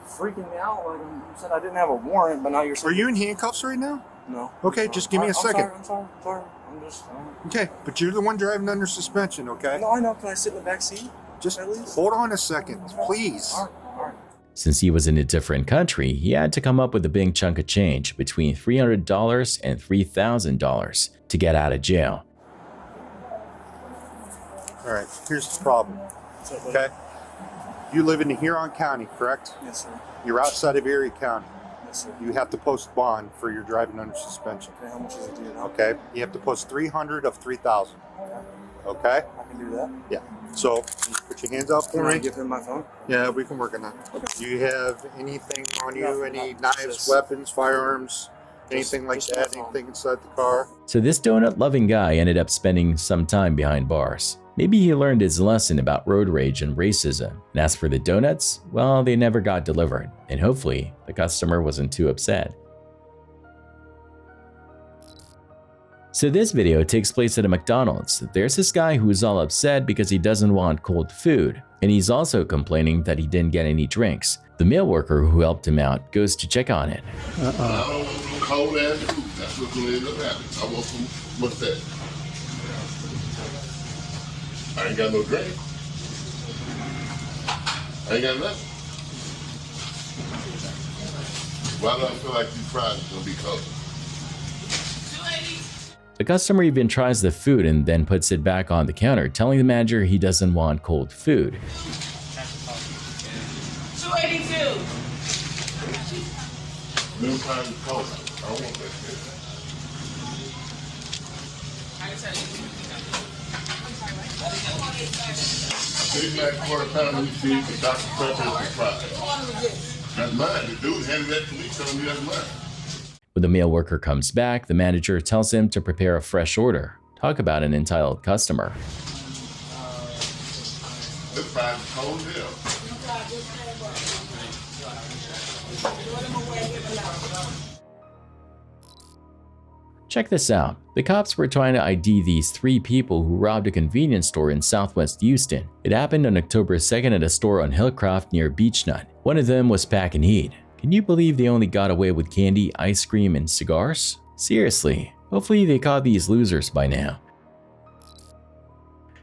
freaking me out. Like you said, I didn't have a warrant, but now you're saying. Are you in handcuffs right now? No. Okay, just give me a second. I'm sorry. I'm just. Okay, but you're the one driving under suspension, okay? No, I know. Can I sit in the back seat? Just at least? hold on a second, please. All right. Since he was in a different country, he had to come up with a big chunk of change between $300 and $3,000 to get out of jail. All right, here's the problem, okay? You live in Huron County, correct? Yes, sir. You're outside of Erie County. Yes, sir. You have to post bond for your driving under suspension. Okay, how much is it due now? Okay, you have to post 300 of 3,000. Okay? I can do that. Yeah. So, put your hands up for Can me. I give him my phone? Yeah, we can work on that. Do you have anything on you? No, Any no, knives, just- weapons, firearms, anything like just that? my phone. Anything inside the car? So this donut-loving guy ended up spending some time behind bars. Maybe he learned his lesson about road rage and racism. And as for the donuts, well, they never got delivered. And hopefully, the customer wasn't too upset. So this video takes place at a McDonald's. There's this guy who's all upset because he doesn't want cold food. And he's also complaining that he didn't get any drinks. The mail worker who helped him out goes to check on it. I don't want some cold ass food. That's what's gonna end up happening. I want some, what's that? I ain't got no drink. I ain't got nothing. Why do I feel like these fries are gonna be cold? The customer even tries the food and then puts it back on the counter, telling the manager he doesn't want cold food. 282. Them fries is cold. I don't want that shit. Big Mac quarter pounder with cheese and Dr. Pepper and fries. That's mine. The dude handed that to me, telling me that's mine. When the mail worker comes back, the manager tells him to prepare a fresh order. Talk about an entitled customer. This fries is cold as hell. Check this out. The cops were trying to ID these 3 people who robbed a convenience store in southwest Houston. It happened on October 2nd at a store on Hillcroft near Beechnut. One of them was packing heat. Can you believe they only got away with candy, ice cream, and cigars? Seriously, hopefully they caught these losers by now.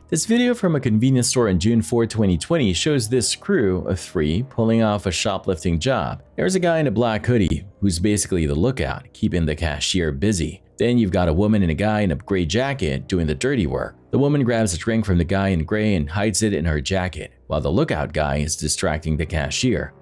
This video from a convenience store on June 4, 2020 shows this crew of 3 pulling off a shoplifting job. There's a guy in a black hoodie who's basically the lookout, keeping the cashier busy. Then you've got a woman and a guy in a gray jacket doing the dirty work. The woman grabs a drink from the guy in gray and hides it in her jacket, while the lookout guy is distracting the cashier.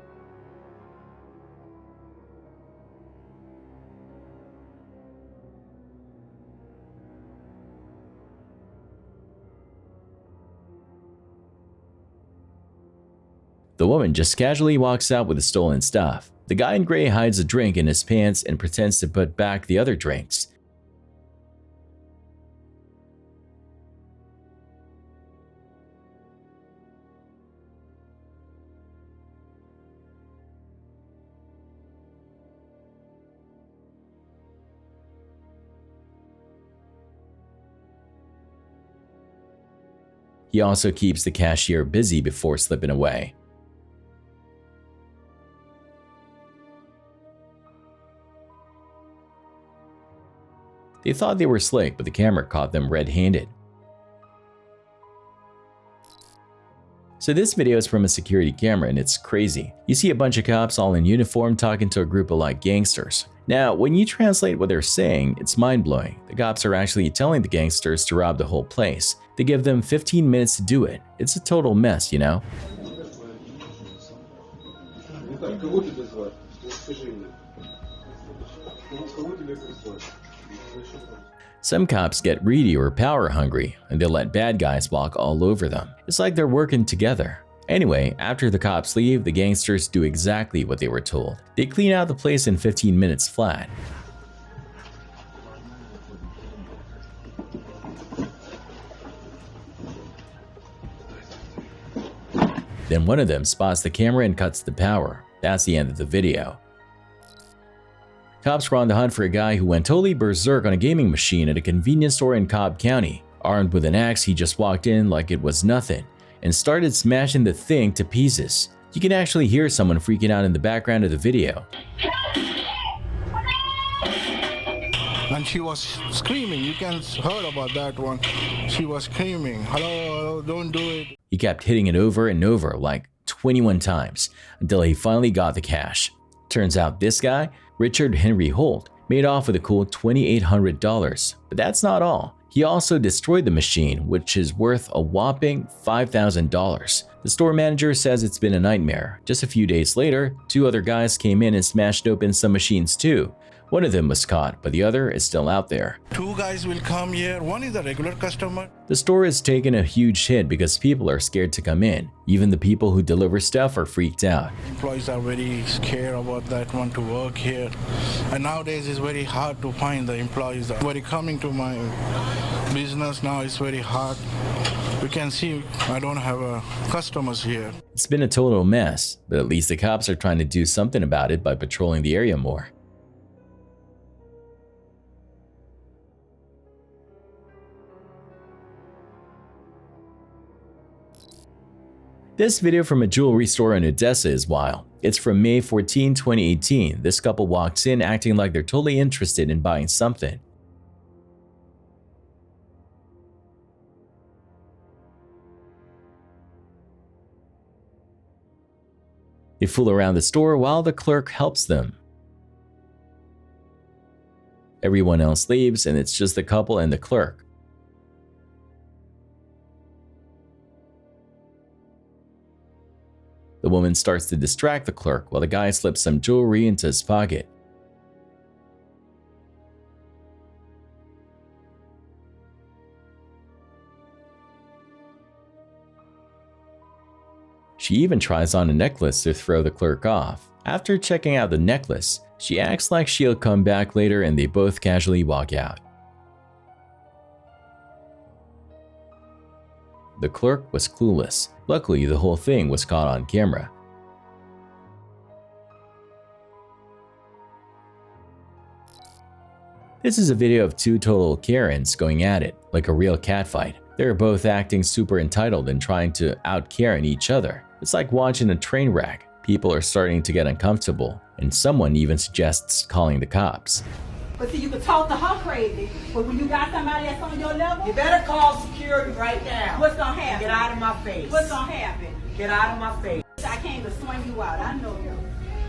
The woman just casually walks out with the stolen stuff. The guy in gray hides a drink in his pants and pretends to put back the other drinks. He also keeps the cashier busy before slipping away. They thought they were slick, but the camera caught them red-handed. So this video is from a security camera and it's crazy. You see a bunch of cops all in uniform talking to a group of like gangsters. Now, when you translate what they're saying, it's mind-blowing. The cops are actually telling the gangsters to rob the whole place. They give them 15 minutes to do it. It's a total mess, you know? Some cops get greedy or power hungry, and they let bad guys walk all over them. It's like they're working together. Anyway, after the cops leave, the gangsters do exactly what they were told. They clean out the place in 15 minutes flat. Then one of them spots the camera and cuts the power. That's the end of the video. Cops were on the hunt for a guy who went totally berserk on a gaming machine at a convenience store in Cobb County. Armed with an axe, he just walked in like it was nothing and started smashing the thing to pieces. You can actually hear someone freaking out in the background of the video. And she was screaming. You can heard about that one. She was screaming, hello, don't do it. He kept hitting it over and over like 21 times until he finally got the cash. Turns out this guy, Richard Henry Holt, made off with a cool $2,800. But that's not all. He also destroyed the machine, which is worth a whopping $5,000. The store manager says it's been a nightmare. Just a few days later, 2 other guys came in and smashed open some machines too. One of them was caught, but the other is still out there. 2 guys will come here. One is a regular customer. The store has taken a huge hit because people are scared to come in. Even the people who deliver stuff are freaked out. Employees are very scared about that one to work here. And nowadays it's very hard to find the employees. Very coming to my business now is very hard. You can see I don't have customers here. It's been a total mess, but at least the cops are trying to do something about it by patrolling the area more. This video from a jewelry store in Odessa is wild. It's from May 14, 2018. This couple walks in acting like they're totally interested in buying something. They fool around the store while the clerk helps them. Everyone else leaves and it's just the couple and the clerk. The woman starts to distract the clerk while the guy slips some jewelry into his pocket. She even tries on a necklace to throw the clerk off. After checking out the necklace, she acts like she'll come back later and they both casually walk out. The clerk was clueless. Luckily, the whole thing was caught on camera. This is a video of 2 total Karens going at it, like a real catfight. They're both acting super entitled and trying to out-Karen each other. It's like watching a train wreck. People are starting to get uncomfortable, and someone even suggests calling the cops. But see, you can talk to her crazy, but when you got somebody that's on your level, you better call security right now. What's gonna happen? Get out of my face. What's gonna happen? Get out of my face. I came to swing you out. I know you.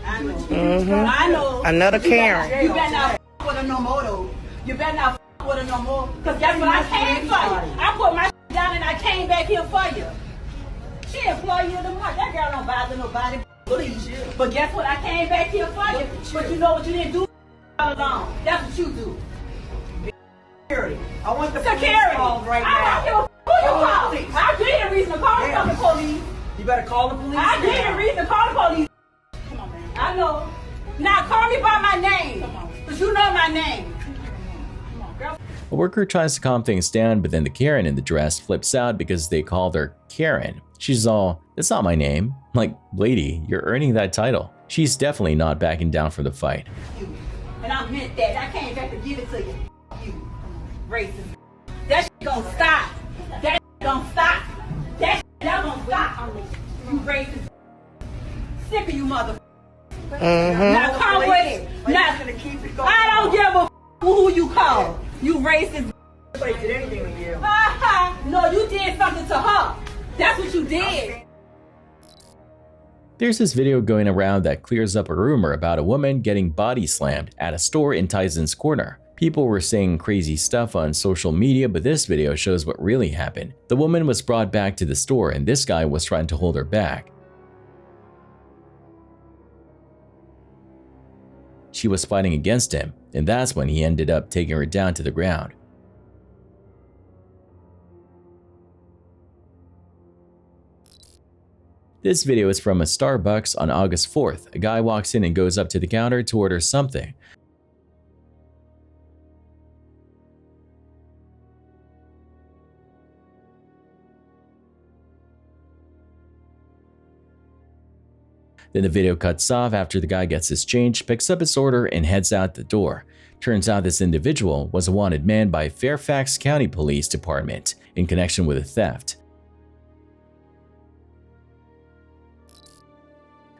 I know you. I know. Another Karen. You better not f with her no more though. You better not f with her no more. Cause that's what I came for you. I put my down and I came back here for you. She employed you the month. That girl don't bother nobody. But guess what? I came back here for you. But you know what you didn't do? Alone. That's what you do. Security. I want the security called right now. I don't give a who you call. I give you a reason to call the fucking police. You better call the police. I give you a reason to call the police. Come on, man. I know. Now call me by my name. Come on. Because you know my name. Come on, girl. A worker tries to calm things down, but then the Karen in the dress flips out because they called her Karen. She's all, that's not my name. Like, lady, you're earning that title. She's definitely not backing down from the fight. And I meant that. I came back to give it to you. You racist. That shit gonna stop. That shit gonna stop. That shit gonna stop. You racist. Sick of you mother. Now come with it. Now, I don't give a who you call. You racist. Nobody did anything to you. No, you did something to her. That's what you did. There's this video going around that clears up a rumor about a woman getting body slammed at a store in Tyson's Corner. People were saying crazy stuff on social media, but this video shows what really happened. The woman was brought back to the store and this guy was trying to hold her back. She was fighting against him, and that's when he ended up taking her down to the ground. This video is from a Starbucks on August 4th. A guy walks in and goes up to the counter to order something. Then the video cuts off after the guy gets his change, picks up his order, and heads out the door. Turns out this individual was a wanted man by Fairfax County Police Department in connection with a theft.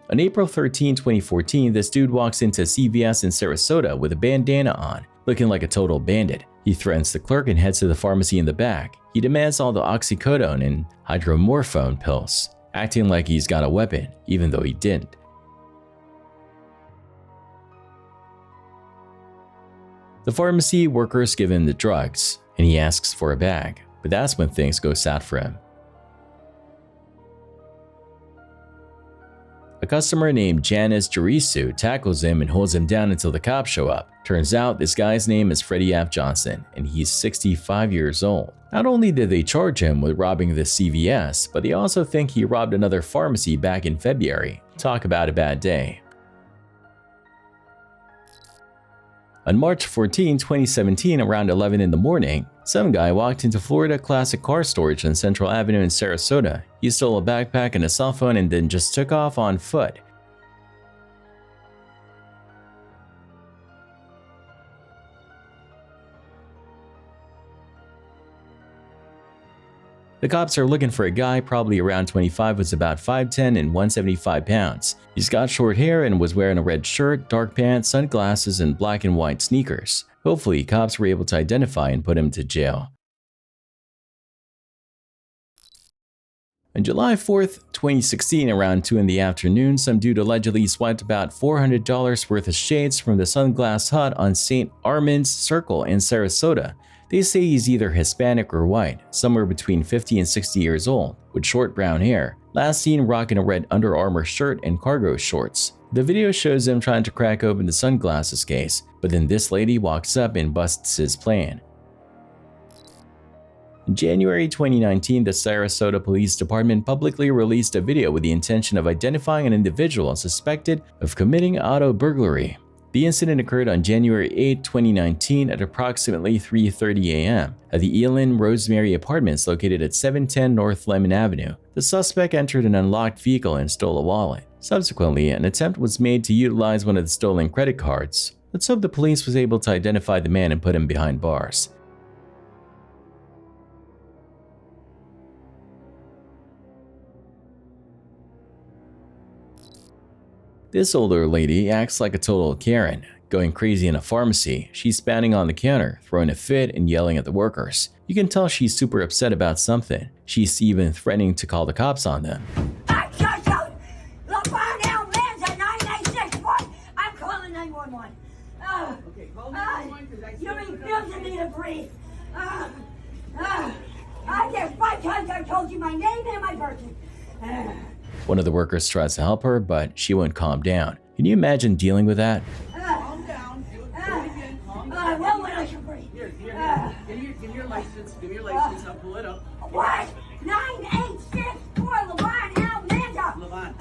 On April 13, 2014, this dude walks into CVS in Sarasota with a bandana on, looking like a total bandit. He threatens the clerk and heads to the pharmacy in the back. He demands all the oxycodone and hydromorphone pills, acting like he's got a weapon, even though he didn't. The pharmacy workers give him the drugs, and he asks for a bag, but that's when things go south for him. A customer named Janice Jerisu tackles him and holds him down until the cops show up. Turns out this guy's name is Freddie F. Johnson, and he's 65 years old. Not only did they charge him with robbing the CVS, but they also think he robbed another pharmacy back in February. Talk about a bad day. On March 14, 2017, around 11 in the morning, some guy walked into Florida Classic Car Storage on Central Avenue in Sarasota. He stole a backpack and a cell phone and then just took off on foot. The cops are looking for a guy probably around 25, was about 5'10" and 175 pounds. He's got short hair and was wearing a red shirt, dark pants, sunglasses, and black and white sneakers. Hopefully, cops were able to identify and put him to jail. On July 4th, 2016, around 2 in the afternoon, some dude allegedly swiped about $400 worth of shades from the Sunglass Hut on St. Armand's Circle in Sarasota. They say he's either Hispanic or white, somewhere between 50 and 60 years old, with short brown hair, last seen rocking a red Under Armour shirt and cargo shorts. The video shows him trying to crack open the sunglasses case, but then this lady walks up and busts his plan. In January 2019, the Sarasota Police Department publicly released a video with the intention of identifying an individual suspected of committing auto burglary. The incident occurred on January 8, 2019 at approximately 3:30 a.m. at the Elin Rosemary Apartments located at 710 North Lemon Avenue. The suspect entered an unlocked vehicle and stole a wallet. Subsequently, an attempt was made to utilize one of the stolen credit cards. Let's hope the police was able to identify the man and put him behind bars. This older lady acts like a total Karen, going crazy in a pharmacy. She's pounding on the counter, throwing a fit, and yelling at the workers. You can tell she's super upset about something. She's even threatening to call the cops on them. I'm calling 911. Okay, call 911 because you refuse me to breathe. I guess 5 times I told you my name and my birthday. One of the workers tries to help her, but she won't calm down. Can you imagine dealing with that? Calm down. Do it again. Calm down. I will when I can breathe. Here. Give me your license. Give me your license. I'll pull it up. What? 9864 Levon Almanda. Levon.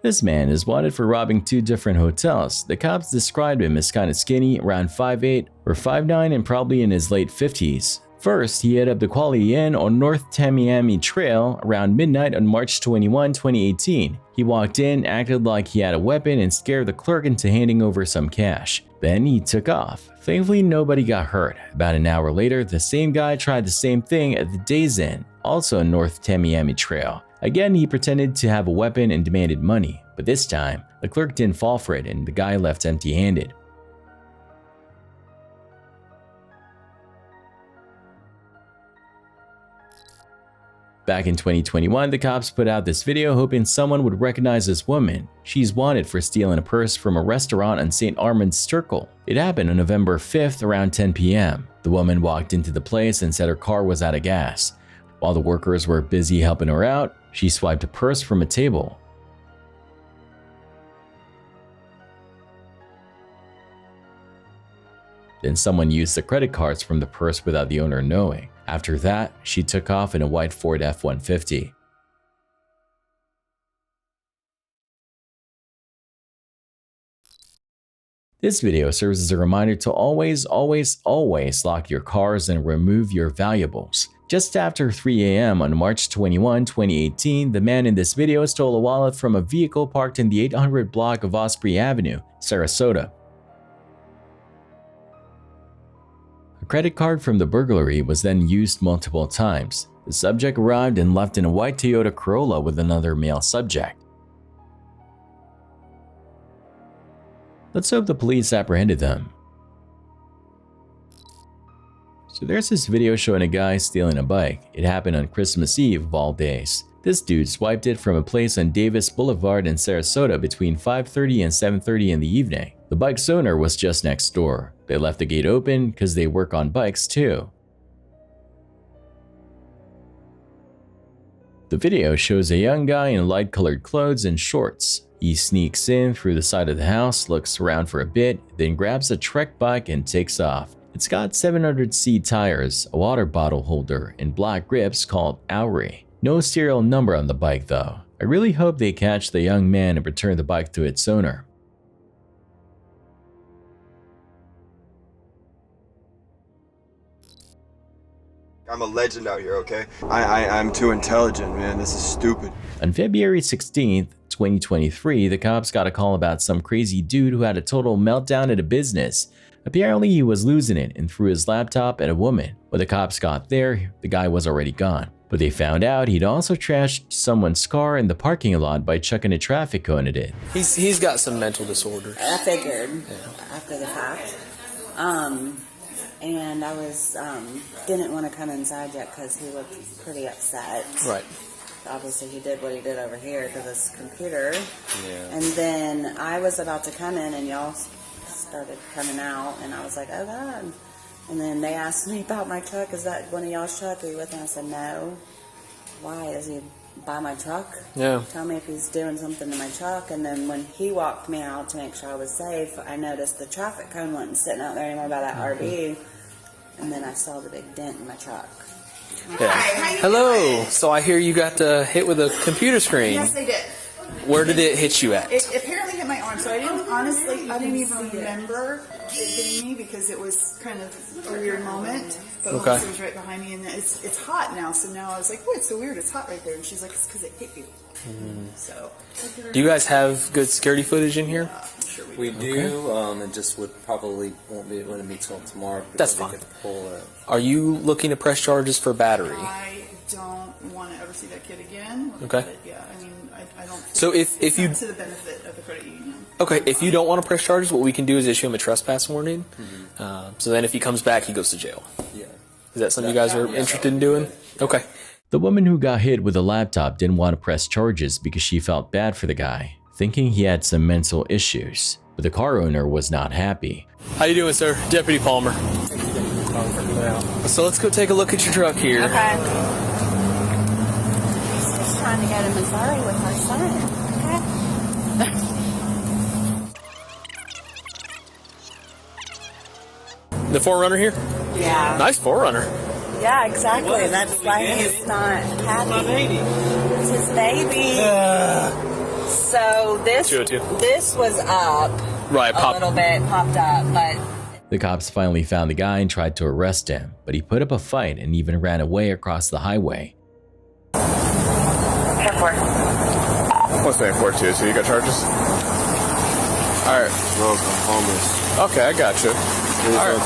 This man is wanted for robbing 2 different hotels. The cops described him as kind of skinny, around 5'8" or 5'9", and probably in his late 50s. First, he hit up the Quality Inn on North Tamiami Trail around midnight on March 21, 2018. He walked in, acted like he had a weapon, and scared the clerk into handing over some cash. Then he took off. Thankfully, nobody got hurt. About an hour later, the same guy tried the same thing at the Days Inn, also on North Tamiami Trail. Again, he pretended to have a weapon and demanded money, but this time, the clerk didn't fall for it and the guy left empty-handed. Back in 2021, the cops put out this video hoping someone would recognize this woman. She's wanted for stealing a purse from a restaurant on St. Armand's Circle. It happened on November 5th around 10 p.m. The woman walked into the place and said her car was out of gas. While the workers were busy helping her out, she swiped a purse from a table. Then someone used the credit cards from the purse without the owner knowing. After that, she took off in a white Ford F-150. This video serves as a reminder to always lock your cars and remove your valuables. Just after 3 a.m. on March 21, 2018, the man in this video stole a wallet from a vehicle parked in the 800 block of Osprey Avenue, Sarasota. A credit card from the burglary was then used multiple times. The subject arrived and left in a white Toyota Corolla with another male subject. Let's hope the police apprehended them. So there's this video showing a guy stealing a bike. It happened on Christmas Eve of all days. This dude swiped it from a place on Davis Boulevard in Sarasota between 5:30 and 7:30 in the evening. The bike's owner was just next door. They left the gate open because they work on bikes too. The video shows a young guy in light-colored clothes and shorts. He sneaks in through the side of the house, looks around for a bit, then grabs a Trek bike and takes off. It's got 700C tires, a water bottle holder, and black grips called Auri. No serial number on the bike though. I really hope they catch the young man and return the bike to its owner. I'm a legend out here, okay? I'm too intelligent, man. This is stupid. On February 16th, 2023, the cops got a call about some crazy dude who had a total meltdown at a business. Apparently, he was losing it and threw his laptop at a woman. When the cops got there, the guy was already gone. But they found out he'd also trashed someone's car in the parking lot by chucking a traffic cone at it. He's got some mental disorder. I figured after the fact. And I was, didn't want to come inside yet because he looked pretty upset. Right. Obviously he did what he did over here to this computer. Yeah. And then I was about to come in and y'all started coming out and I was like, oh God. And then they asked me about my truck. Is that one of y'all's truck? Are you with me? I said, no. Why? Is he by my truck? Yeah. Tell me if he's doing something to my truck. And then when he walked me out to make sure I was safe, I noticed the traffic cone wasn't sitting out there anymore by that RV. And then I saw the big dent in my truck. Yeah. Hello. So I hear you got hit with a computer screen. Yes, I did. Where did it hit you at? It apparently hit my arm, so I didn't even remember it hitting me because it was kind of a weird moment. But Okay. Melissa was right behind me, and it's hot now. So now I was like, "Oh, it's so weird. It's hot right there." And she's like, "It's because it hit you." So. Do you guys have good security footage in here? We do, it just probably won't be till tomorrow. That's because we fine. get to pull it. Are you looking to press charges for battery? I don't want to ever see that kid again. Okay. But yeah, I mean, I don't. So if it's you- not to the benefit of the credit union. Okay, if you don't want to press charges, what we can do is issue him a trespass warning. So then if he comes back, he goes to jail. Yeah. Is that something you guys are interested in doing? Okay. The woman who got hit with a laptop didn't want to press charges because she felt bad for the guy, thinking he had some mental issues. But the car owner was not happy. How you doing, sir? Deputy Palmer. So let's go take a look at your truck here. Okay. He's just trying to go to Missouri with her son. Okay. The 4Runner here? Yeah. Nice 4Runner. Yeah, exactly. That's why he's not happy. It's his baby. So this was up Right, a little bit, popped up, but The cops finally found the guy and tried to arrest him, but he put up a fight and even ran away across the highway. What's that for too? So you got charges? Alright. Look, I'm homeless. Okay, I got you. Alright.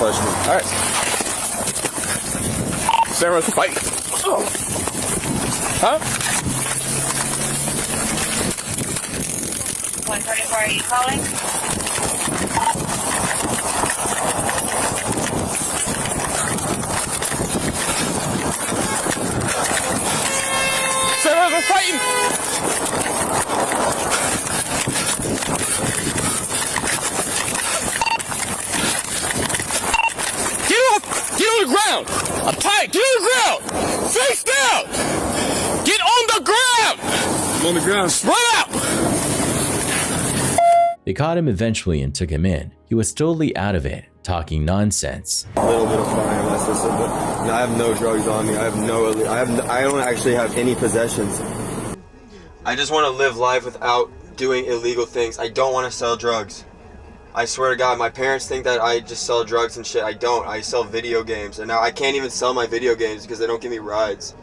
Alright. Stand with the fight. Oh. Huh? 134, are you calling? Face down! Get on the ground! I'm on the ground. Spread out! They caught him eventually and took him in. He was totally out of it, talking nonsense. A little bit of fire, that's just it, but no, I have no drugs on me. I don't actually have any possessions. I just want to live life without doing illegal things. I don't want to sell drugs. I swear to God, my parents think that I just sell drugs and shit. I don't. I sell video games, and now I can't even sell my video games because they don't give me rides.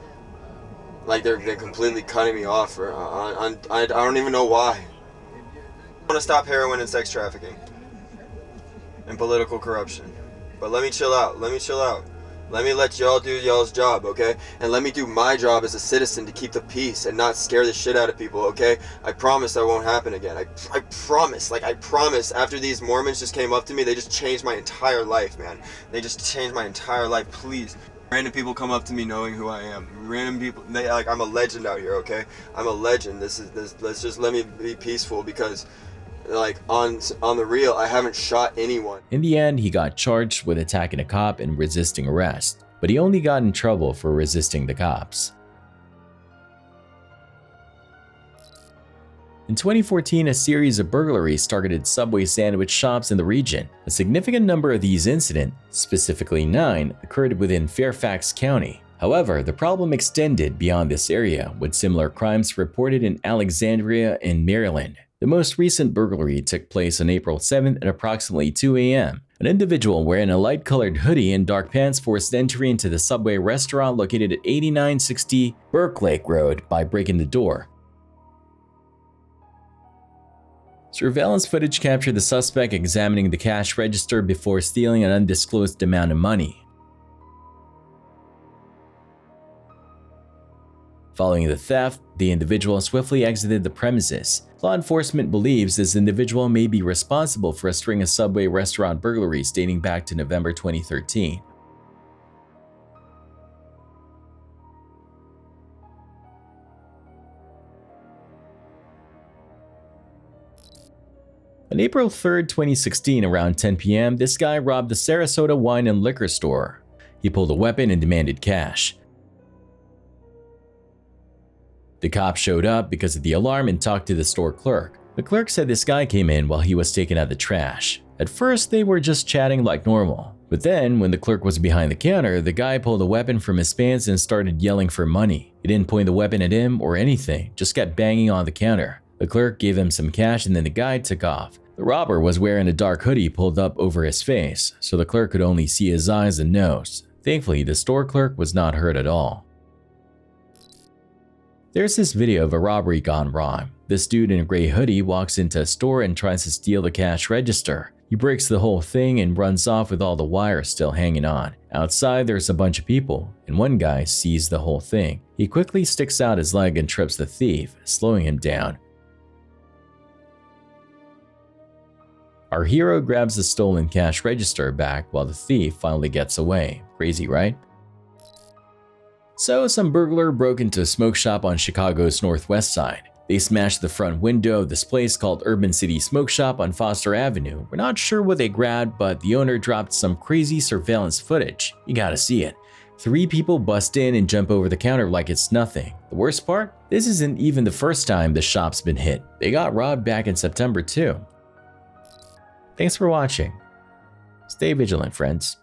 Like they're completely cutting me off. I don't even know why. I want to stop heroin and sex trafficking and political corruption. But let me chill out. Let me chill out. Let me let y'all do y'all's job, okay? And let me do my job as a citizen to keep the peace and not scare the shit out of people, okay? I promise that won't happen again. I promise. Like, I promise. After these Mormons just came up to me, they just changed my entire life, man. They just changed my entire life. Please. Random people come up to me knowing who I am. Random people, I'm a legend out here, okay? I'm a legend. Let's just let me be peaceful because, like, on the real, I haven't shot anyone. In the end, he got charged with attacking a cop and resisting arrest, but he only got in trouble for resisting the cops. In 2014, a series of burglaries targeted Subway sandwich shops in the region. A significant number of these incidents, specifically 9, occurred within Fairfax County. However, the problem extended beyond this area, with similar crimes reported in Alexandria and Maryland. The most recent burglary took place on April 7th at approximately 2 a.m. An individual wearing a light-colored hoodie and dark pants forced entry into the Subway restaurant located at 8960 Burklake Road by breaking the door. Surveillance footage captured the suspect examining the cash register before stealing an undisclosed amount of money. Following the theft, the individual swiftly exited the premises. Law enforcement believes this individual may be responsible for a string of Subway restaurant burglaries dating back to November 2013. On April 3, 2016, around 10 p.m., this guy robbed the Sarasota Wine and Liquor store. He pulled a weapon and demanded cash. The cops showed up because of the alarm and talked to the store clerk. The clerk said this guy came in while he was taking out the trash. At first, they were just chatting like normal. But then, when the clerk was behind the counter, the guy pulled a weapon from his pants and started yelling for money. He didn't point the weapon at him or anything, just kept banging on the counter. The clerk gave him some cash and then the guy took off. The robber was wearing a dark hoodie pulled up over his face, so the clerk could only see his eyes and nose. Thankfully, the store clerk was not hurt at all. There's this video of a robbery gone wrong. This dude in a gray hoodie walks into a store and tries to steal the cash register. He breaks the whole thing and runs off with all the wires still hanging on. Outside, there's a bunch of people, and one guy sees the whole thing. He quickly sticks out his leg and trips the thief, slowing him down. Our hero grabs the stolen cash register back while the thief finally gets away. Crazy, right? So, some burglar broke into a smoke shop on Chicago's northwest side. They smashed the front window of this place called Urban City Smoke Shop on Foster Avenue. We're not sure what they grabbed, but the owner dropped some crazy surveillance footage. You gotta see it. 3 people bust in and jump over the counter like it's nothing. The worst part? This isn't even the first time the shop's been hit. They got robbed back in September too. Thanks for watching. Stay vigilant, friends.